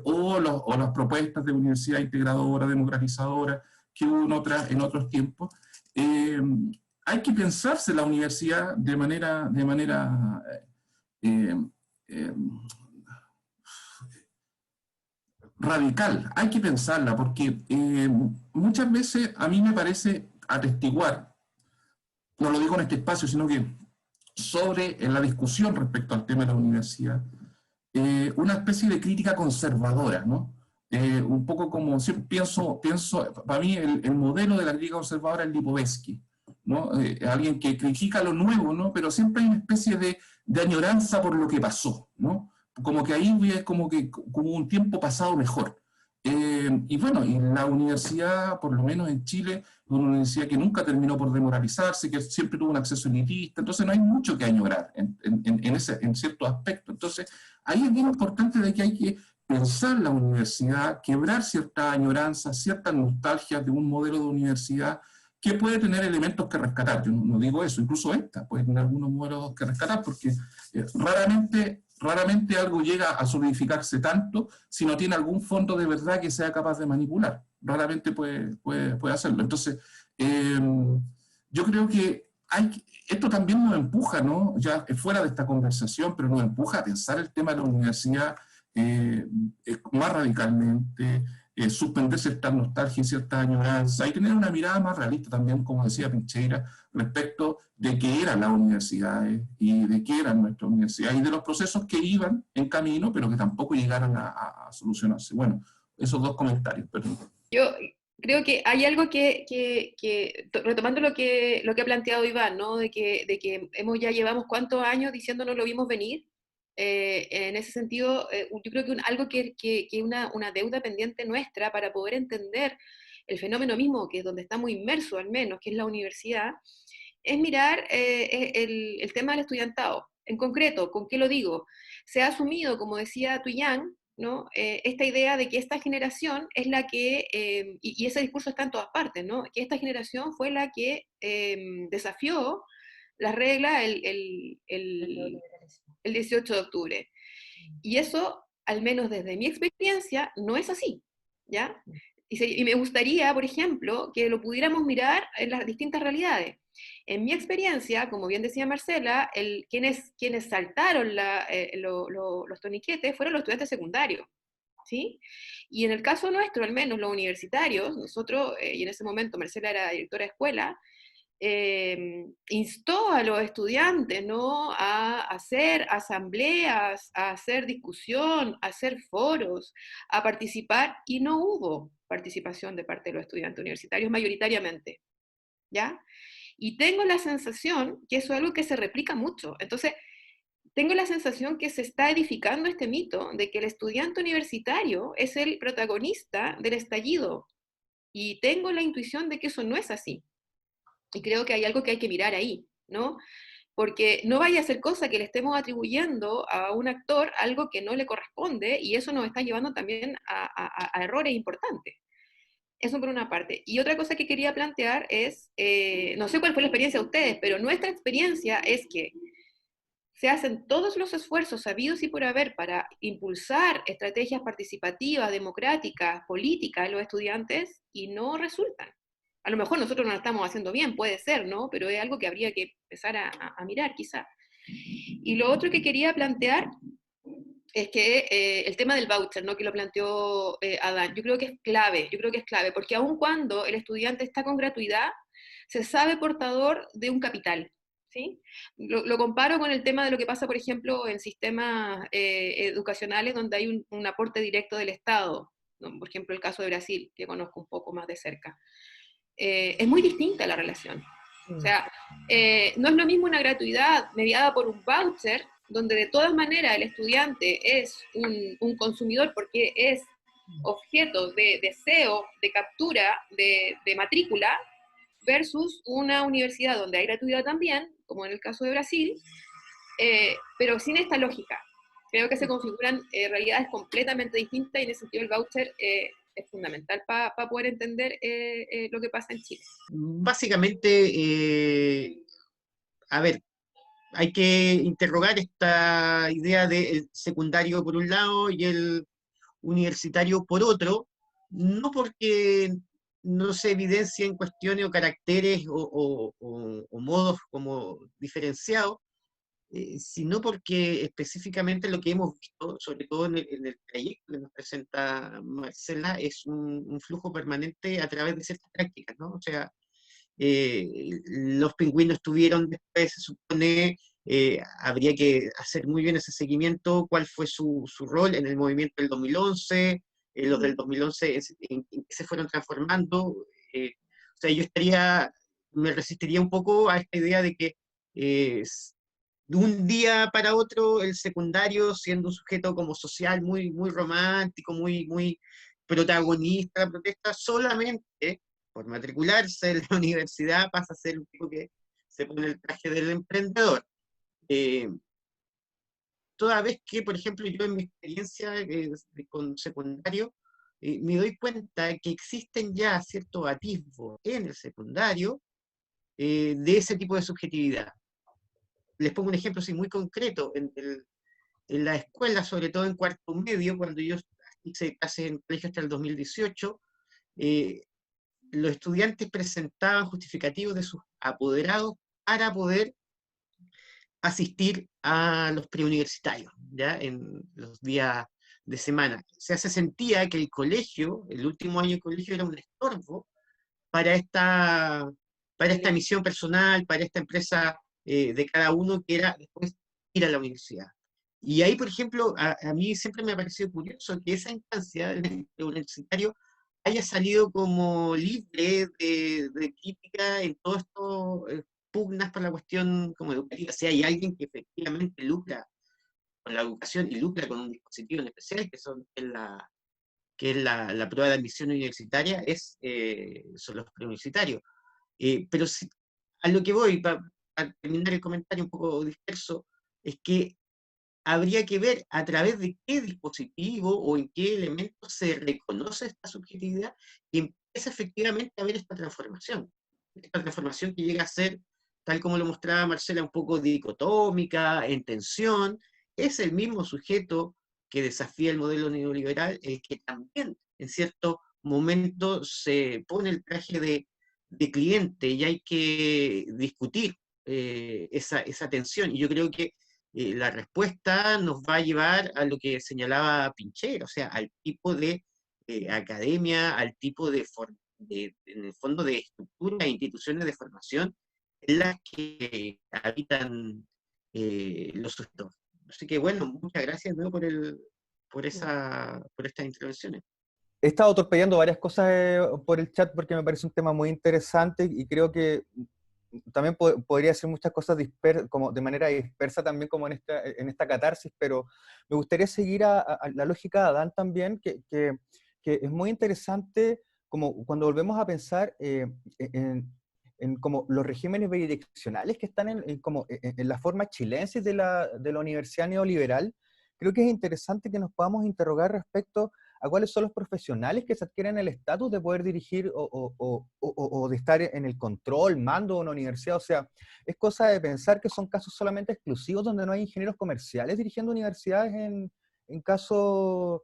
Speaker 3: O las propuestas de universidad integradora, democratizadora, que hubo en otros tiempos. Hay que pensarse la universidad de manera radical. Hay que pensarla, porque muchas veces a mí me parece atestiguar, no lo digo en este espacio, sino que sobre la discusión respecto al tema de la universidad, una especie de crítica conservadora, ¿no? Un poco como, siempre pienso para mí el modelo de la crítica conservadora es Lipovetsky, ¿no? Alguien que critica lo nuevo, ¿no? Pero siempre hay una especie de añoranza por lo que pasó, ¿no? Como que ahí hubiera como un tiempo pasado mejor. Y bueno, y la universidad, por lo menos en Chile, es una universidad que nunca terminó por demoralizarse, que siempre tuvo un acceso elitista, entonces no hay mucho que añorar en ciertos aspectos. Entonces, ahí es bien importante de que hay que pensar la universidad, quebrar ciertas añoranzas, ciertas nostalgias de un modelo de universidad que puede tener elementos que rescatar. Yo no digo eso, incluso esta puede tener algunos modelos que rescatar, porque raramente algo llega a solidificarse tanto si no tiene algún fondo de verdad que sea capaz de manipular. Raramente puede hacerlo. Entonces, yo creo que esto también nos empuja, ¿no? Ya fuera de esta conversación, pero nos empuja a pensar el tema de la universidad más radicalmente, suspender ciertas nostalgias y ciertas añoranzas y tener una mirada más realista también, como decía Pincheira, respecto de qué eran las universidades y de qué eran nuestras universidades y de los procesos que iban en camino, pero que tampoco llegaron a solucionarse. Bueno, esos dos comentarios, perdón.
Speaker 1: Yo creo que hay algo que retomando lo que ha planteado Iván, ¿no? De que ya llevamos cuántos años diciéndonos lo vimos venir. En ese sentido, yo creo que algo que una deuda pendiente nuestra para poder entender el fenómeno mismo, que es donde estamos inmersos al menos, que es la universidad,
Speaker 8: es mirar el tema del estudiantado. En concreto, ¿con qué lo digo? Se ha asumido, como decía Tuyán, ¿no? Esta idea de que esta generación es la que, y ese discurso está en todas partes, ¿no? Que esta generación fue la que desafió las reglas el 18 de octubre. Y eso, al menos desde mi experiencia, no es así, ¿ya? Y me gustaría, por ejemplo, que lo pudiéramos mirar en las distintas realidades. En mi experiencia, como bien decía Marcela, quienes saltaron los toniquetes fueron los estudiantes secundarios, ¿sí? Y en el caso nuestro, al menos los universitarios, nosotros, y en ese momento Marcela era directora de escuela, instó a los estudiantes, ¿no?, a hacer asambleas, a hacer discusión, a hacer foros, a participar, y no hubo participación de parte de los estudiantes universitarios mayoritariamente, ¿ya? Y tengo la sensación que eso es algo que se replica mucho. Entonces, tengo la sensación que se está edificando este mito de que el estudiante universitario es el protagonista del estallido, y tengo la intuición de que eso no es así. Y creo que hay algo que hay que mirar ahí, ¿no? Porque no vaya a ser cosa que le estemos atribuyendo a un actor algo que no le corresponde, y eso nos está llevando también a errores importantes. Eso por una parte. Y otra cosa que quería plantear es, no sé cuál fue la experiencia de ustedes, pero nuestra experiencia es que se hacen todos los esfuerzos habidos y por haber para impulsar estrategias participativas, democráticas, políticas a los estudiantes, y no resultan. A lo mejor nosotros no lo estamos haciendo bien, puede ser, ¿no? Pero es algo que habría que empezar a mirar, quizá. Y lo otro que quería plantear es que el tema del voucher, ¿no?, que lo planteó Adán, yo creo que es clave, porque aun cuando el estudiante está con gratuidad, se sabe portador de un capital, ¿sí? Lo comparo con el tema de lo que pasa, por ejemplo, en sistemas educacionales donde hay un aporte directo del Estado, ¿no? Por ejemplo, el caso de Brasil, que conozco un poco más de cerca. Es muy distinta la relación. O sea, no es lo mismo una gratuidad mediada por un voucher, donde de todas maneras el estudiante es un consumidor porque es objeto de deseo, de captura, de matrícula, versus una universidad donde hay gratuidad también, como en el caso de Brasil, pero sin esta lógica. Creo que se configuran realidades completamente distintas, y en ese sentido el voucher es fundamental para poder entender lo que pasa en Chile.
Speaker 2: Básicamente, a ver, hay que interrogar esta idea del secundario por un lado y el universitario por otro, no porque no se evidencien cuestiones o caracteres o modos como diferenciados, sino porque específicamente lo que hemos visto, sobre todo en el trayecto que nos presenta Marcela, es un flujo permanente a través de ciertas prácticas, ¿no? O sea, los pingüinos tuvieron después, se supone, habría que hacer muy bien ese seguimiento, cuál fue su rol en el movimiento del 2011, los del 2011 en qué se fueron transformando. O sea, me resistiría un poco a esta idea de que de un día para otro el secundario, siendo un sujeto como social muy, muy romántico, muy, muy protagonista de la protesta, solamente por matricularse en la universidad pasa a ser un tipo que se pone el traje del emprendedor. Toda vez que, por ejemplo, yo en mi experiencia con secundario, me doy cuenta que existen ya ciertos atisbos en el secundario de ese tipo de subjetividad. Les pongo un ejemplo así muy concreto. En la escuela, sobre todo en cuarto medio, cuando yo hice clases en colegio hasta el 2018, los estudiantes presentaban justificativos de sus apoderados para poder asistir a los preuniversitarios, ¿ya? En los días de semana. O sea, se sentía que el colegio, el último año de colegio, era un estorbo para esta misión personal, para esta empresa de cada uno, que era después ir a la universidad. Y ahí, por ejemplo, a mí siempre me ha parecido curioso que esa instancia del universitario haya salido como libre de crítica en todo esto, pugnas por la cuestión como educativa. Si hay alguien que efectivamente lucra con la educación y lucra con un dispositivo en especial, que es la prueba de admisión universitaria, son los preuniversitarios. Pero a lo que voy, para terminar el comentario un poco disperso, es que habría que ver a través de qué dispositivo o en qué elemento se reconoce esta subjetividad y empieza efectivamente a ver esta transformación que llega a ser, tal como lo mostraba Marcela, un poco dicotómica, en tensión. Es el mismo sujeto que desafía el modelo neoliberal, el que también en cierto momento se pone el traje de cliente, y hay que discutir esa tensión. Y yo creo que la respuesta nos va a llevar a lo que señalaba Pinchero, o sea, al tipo de academia, al tipo en el fondo, de estructuras e instituciones de formación en las que habitan los sujetos. Así que bueno, muchas gracias de nuevo por estas intervenciones.
Speaker 9: He estado torpedeando varias cosas por el chat porque me parece un tema muy interesante y creo que también podría hacer muchas cosas como de manera dispersa también como en esta catarsis, pero me gustaría seguir a la lógica de Adán también, que es muy interesante como cuando volvemos a pensar en como los regímenes bidireccionales que están en la forma chilensis de la universidad neoliberal. Creo que es interesante que nos podamos interrogar respecto a cuáles son los profesionales que se adquieren el estatus de poder dirigir o de estar en el control, mando de una universidad. O sea, es cosa de pensar que son casos solamente exclusivos donde no hay ingenieros comerciales dirigiendo universidades en casos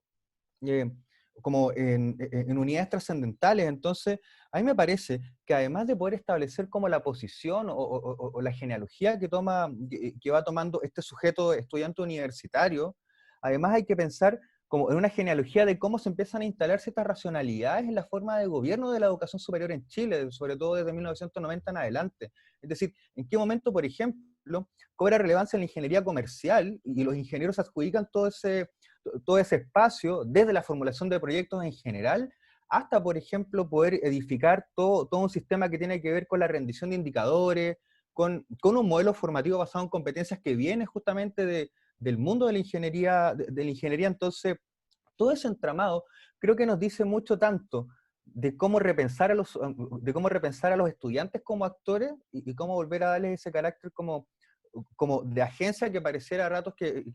Speaker 9: como en unidades trascendentales. Entonces, a mí me parece que además de poder establecer como la posición o la genealogía que va tomando este sujeto estudiante universitario, además hay que pensar como en una genealogía de cómo se empiezan a instalar ciertas racionalidades en la forma de gobierno de la educación superior en Chile, sobre todo desde 1990 en adelante. Es decir, en qué momento, por ejemplo, cobra relevancia la ingeniería comercial y los ingenieros adjudican todo ese espacio desde la formulación de proyectos en general hasta, por ejemplo, poder edificar todo un sistema que tiene que ver con la rendición de indicadores, con un modelo formativo basado en competencias que viene justamente del mundo de la ingeniería, entonces, todo ese entramado creo que nos dice mucho tanto de cómo repensar a los estudiantes como actores y cómo volver a darles ese carácter como de agencia que pareciera a ratos que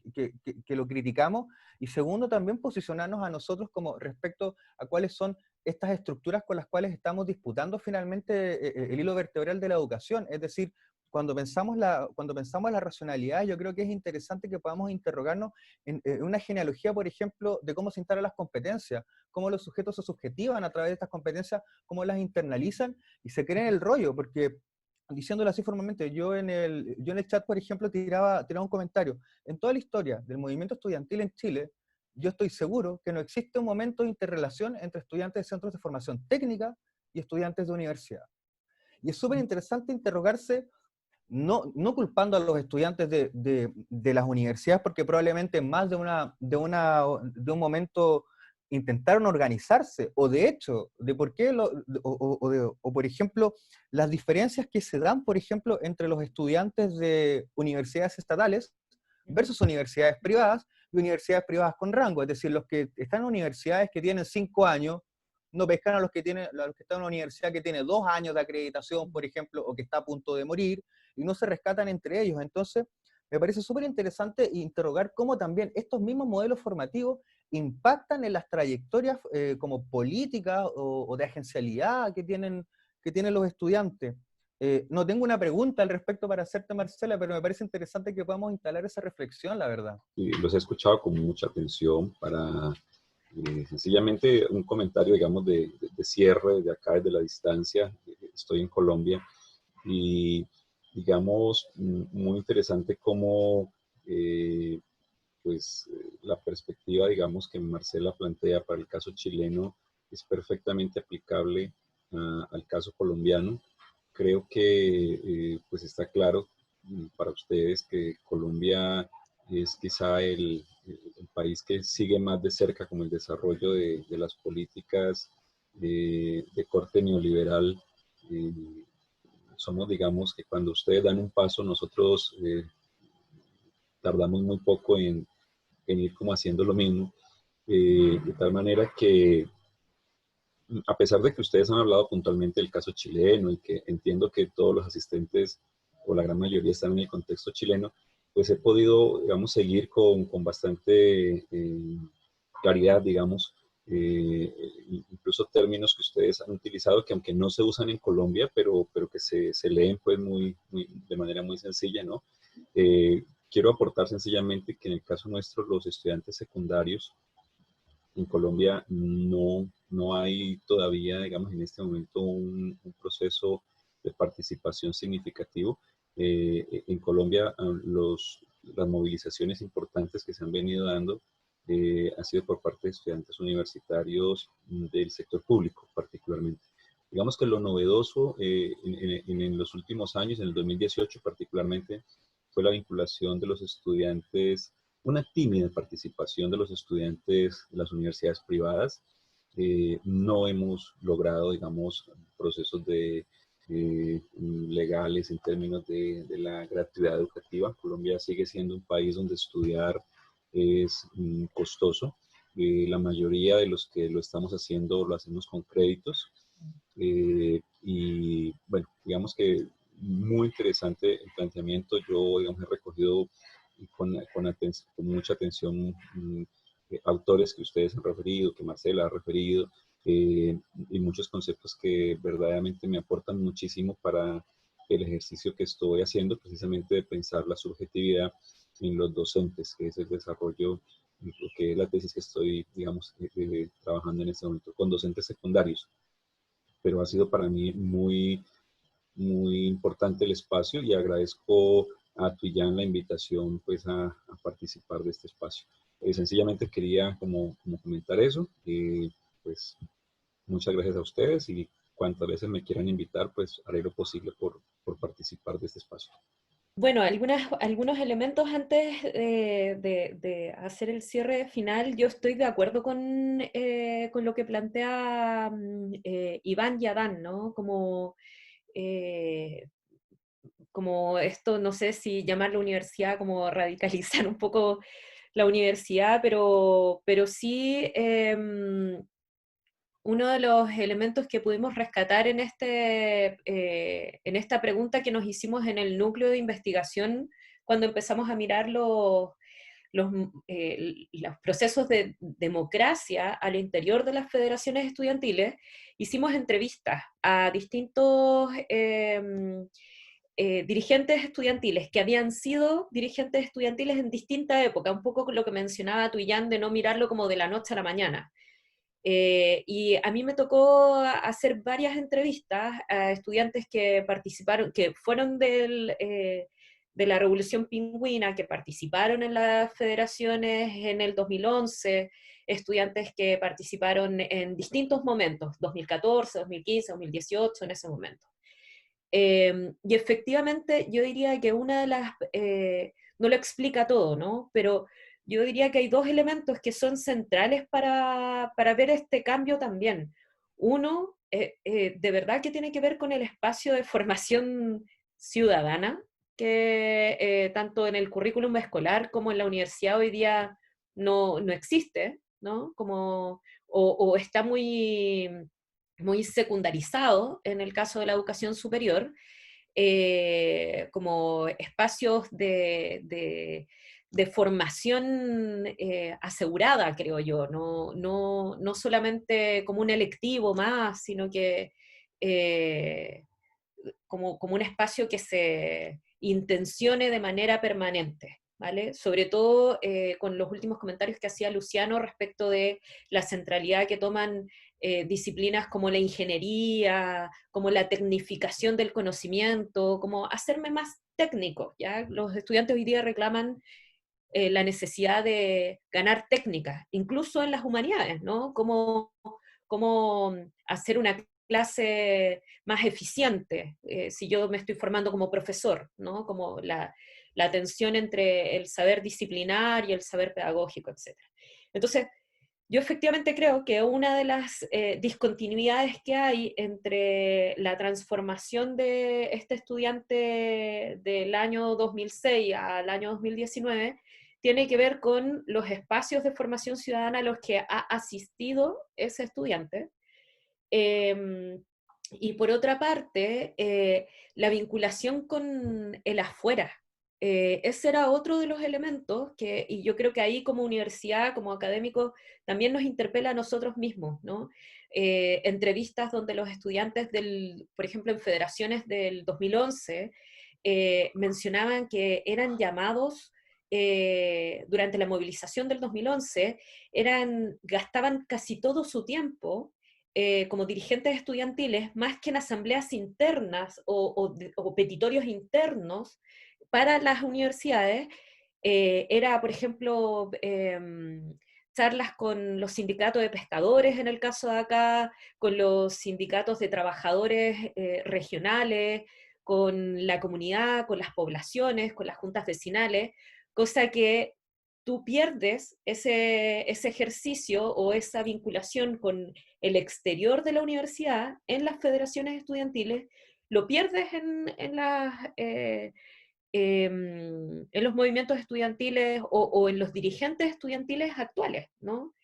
Speaker 9: lo criticamos, y segundo, también posicionarnos a nosotros como respecto a cuáles son estas estructuras con las cuales estamos disputando finalmente el hilo vertebral de la educación. Es decir, cuando pensamos la racionalidad, yo creo que es interesante que podamos interrogarnos en una genealogía, por ejemplo, de cómo se instalan las competencias, cómo los sujetos se subjetivan a través de estas competencias, cómo las internalizan y se creen el rollo, porque diciéndolo así formalmente, yo en el chat, por ejemplo, tiraba un comentario. En toda la historia del movimiento estudiantil en Chile, yo estoy seguro que no existe un momento de interrelación entre estudiantes de centros de formación técnica y estudiantes de universidad. Y es súper interesante interrogarse, no culpando a los estudiantes de las universidades, porque probablemente más de un momento intentaron organizarse, o de hecho, de por qué, por ejemplo, las diferencias que se dan, por ejemplo, entre los estudiantes de universidades estatales versus universidades privadas y universidades privadas con rango. Es decir, los que están en universidades que tienen 5 años, no pescan a los que están en una universidad que tiene 2 años de acreditación, por ejemplo, o que está a punto de morir, y no se rescatan entre ellos. Entonces, me parece súper interesante interrogar cómo también estos mismos modelos formativos impactan en las trayectorias como políticas o de agencialidad que tienen los estudiantes. No tengo una pregunta al respecto para hacerte, Marcela, pero me parece interesante que podamos instalar esa reflexión, la verdad.
Speaker 10: Y los he escuchado con mucha atención para sencillamente un comentario, digamos, de cierre de acá desde la distancia. Estoy en Colombia y, digamos, muy interesante cómo la perspectiva, digamos, que Marcela plantea para el caso chileno es perfectamente aplicable al caso colombiano. Creo que pues está claro para ustedes que Colombia es quizá el país que sigue más de cerca como el desarrollo de las políticas de corte neoliberal. Somos, digamos, que cuando ustedes dan un paso, nosotros tardamos muy poco en ir como haciendo lo mismo, de tal manera que a pesar de que ustedes han hablado puntualmente del caso chileno y que entiendo que todos los asistentes o la gran mayoría están en el contexto chileno, pues he podido, digamos, seguir con bastante claridad, digamos, incluso términos que ustedes han utilizado que aunque no se usan en Colombia, pero que se leen pues de manera muy sencilla, ¿no? Quiero aportar sencillamente que en el caso nuestro, los estudiantes secundarios en Colombia no hay todavía, digamos, en este momento un proceso de participación significativo. En Colombia, las movilizaciones importantes que se han venido dando ha sido por parte de estudiantes universitarios del sector público, particularmente. Digamos que lo novedoso en los últimos años, en el 2018 particularmente, fue la vinculación de los estudiantes, una tímida participación de los estudiantes de las universidades privadas. No hemos logrado, digamos, procesos legales en términos de la gratuidad educativa. Colombia sigue siendo un país donde estudiar es costoso. La mayoría de los que lo estamos haciendo lo hacemos con créditos. Y bueno, digamos que muy interesante el planteamiento. Yo, digamos, he recogido con mucha atención autores que ustedes han referido, que Marcela ha referido, y muchos conceptos que verdaderamente me aportan muchísimo para el ejercicio que estoy haciendo, precisamente de pensar la subjetividad en los docentes, que es el desarrollo, lo que es la tesis que estoy, digamos, trabajando en este momento con docentes secundarios. Pero ha sido para mí muy importante el espacio y agradezco a Tuyan la invitación pues a participar de este espacio. Sencillamente quería como comentar eso, pues muchas gracias a ustedes y cuantas veces me quieran invitar pues haré lo posible por participar de este espacio.
Speaker 1: Bueno, algunos elementos antes de hacer el cierre final. Yo estoy de acuerdo con lo que plantea Iván y Adán, ¿no? Como esto, no sé si llamar la universidad, como radicalizar un poco la universidad, pero sí uno de los elementos que pudimos rescatar en esta pregunta que nos hicimos en el núcleo de investigación cuando empezamos a mirar los procesos de democracia al interior de las federaciones estudiantiles, hicimos entrevistas a distintos dirigentes estudiantiles que habían sido dirigentes estudiantiles en distinta época, un poco lo que mencionaba Tuyan de no mirarlo como de la noche a la mañana. Y a mí me tocó hacer varias entrevistas a estudiantes que participaron, que fueron de la Revolución Pingüina, que participaron en las federaciones en el 2011, estudiantes que participaron en distintos momentos, 2014, 2015, 2018, en ese momento. Y efectivamente yo diría que una de las, no lo explica todo, ¿no? Pero yo diría que hay dos elementos que son centrales para ver este cambio también. Uno, de verdad que tiene que ver con el espacio de formación ciudadana, que tanto en el currículum escolar como en la universidad hoy día no existe, ¿no? O está muy secundarizado en el caso de la educación superior, como espacios de formación asegurada, creo yo, no solamente como un electivo más, sino que como un espacio que se intencione de manera permanente, ¿vale? Sobre todo con los últimos comentarios que hacía Luciano respecto de la centralidad que toman disciplinas como la ingeniería, como la tecnificación del conocimiento, como hacerme más técnico, ¿ya? Los estudiantes hoy día reclaman la necesidad de ganar técnicas, incluso en las humanidades, ¿no? Cómo hacer una clase más eficiente, si yo me estoy formando como profesor, ¿no? Como la tensión entre el saber disciplinar y el saber pedagógico, etc. Entonces, yo efectivamente creo que una de las discontinuidades que hay entre la transformación de este estudiante del año 2006 al año 2019 tiene que ver con los espacios de formación ciudadana a los que ha asistido ese estudiante, Y por otra parte, la vinculación con el afuera. Ese era otro de los elementos que, y yo creo que ahí como universidad, como académicos, también nos interpela a nosotros mismos, ¿no? Entrevistas donde los estudiantes, por ejemplo, en federaciones del 2011, mencionaban que eran llamados durante la movilización del 2011, gastaban casi todo su tiempo como dirigentes estudiantiles, más que en asambleas internas o petitorios internos para las universidades, era, por ejemplo, charlas con los sindicatos de pescadores, en el caso de acá, con los sindicatos de trabajadores regionales, con la comunidad, con las poblaciones, con las juntas vecinales, cosa que tú pierdes ese ejercicio o esa vinculación con el exterior de la universidad en las federaciones estudiantiles, lo pierdes en los movimientos estudiantiles o en los dirigentes estudiantiles actuales, ¿no?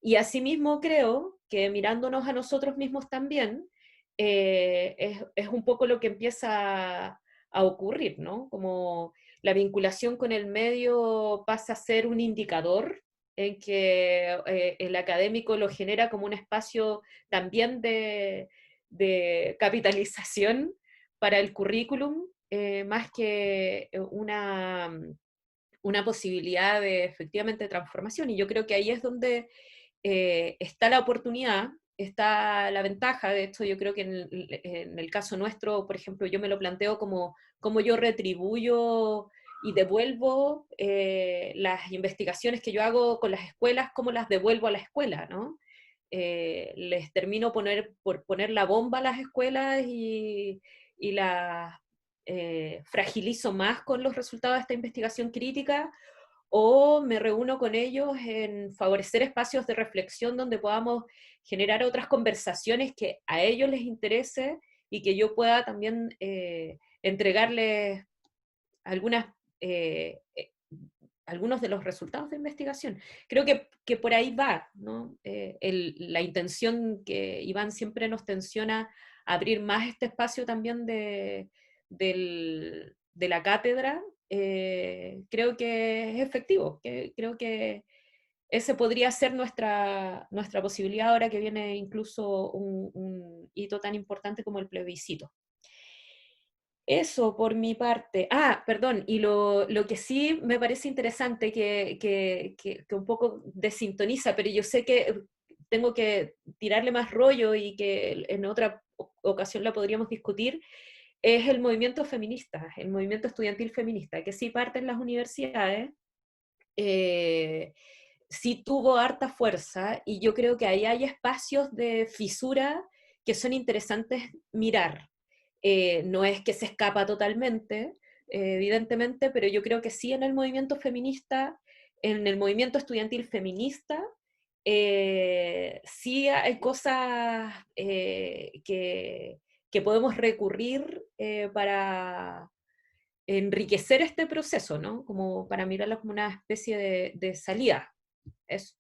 Speaker 1: Y asimismo creo que mirándonos a nosotros mismos también, es un poco lo que empieza a ocurrir, ¿no? Como la vinculación con el medio pasa a ser un indicador en que el académico lo genera como un espacio también de capitalización para el currículum, más que una posibilidad de efectivamente transformación. Y yo creo que ahí es donde está la oportunidad, está la ventaja. De esto yo creo que en el caso nuestro, por ejemplo, yo me lo planteo como cómo yo retribuyo y devuelvo las investigaciones que yo hago con las escuelas, cómo las devuelvo a la escuela, ¿no? Les termino por poner la bomba a las escuelas y las fragilizo más con los resultados de esta investigación crítica, o me reúno con ellos en favorecer espacios de reflexión donde podamos generar otras conversaciones que a ellos les interese y que yo pueda también entregarles algunos de los resultados de investigación. Creo que por ahí va, ¿no? La intención que Iván siempre nos tensiona, abrir más este espacio también de la cátedra, creo que es efectivo, creo que ese podría ser nuestra posibilidad ahora que viene incluso un hito tan importante como el plebiscito. Eso por mi parte. Ah, perdón, y lo que sí me parece interesante, que un poco desintoniza, pero yo sé que tengo que tirarle más rollo y que en otra ocasión la podríamos discutir, es el movimiento feminista, el movimiento estudiantil feminista, que sí parte en las universidades, sí tuvo harta fuerza, y yo creo que ahí hay espacios de fisura que son interesantes mirar. No es que se escapa totalmente, evidentemente, pero yo creo que sí en el movimiento feminista, en el movimiento estudiantil feminista, sí hay cosas que podemos recurrir para enriquecer este proceso, ¿no? Como para mirarlo como una especie de salida. Eso.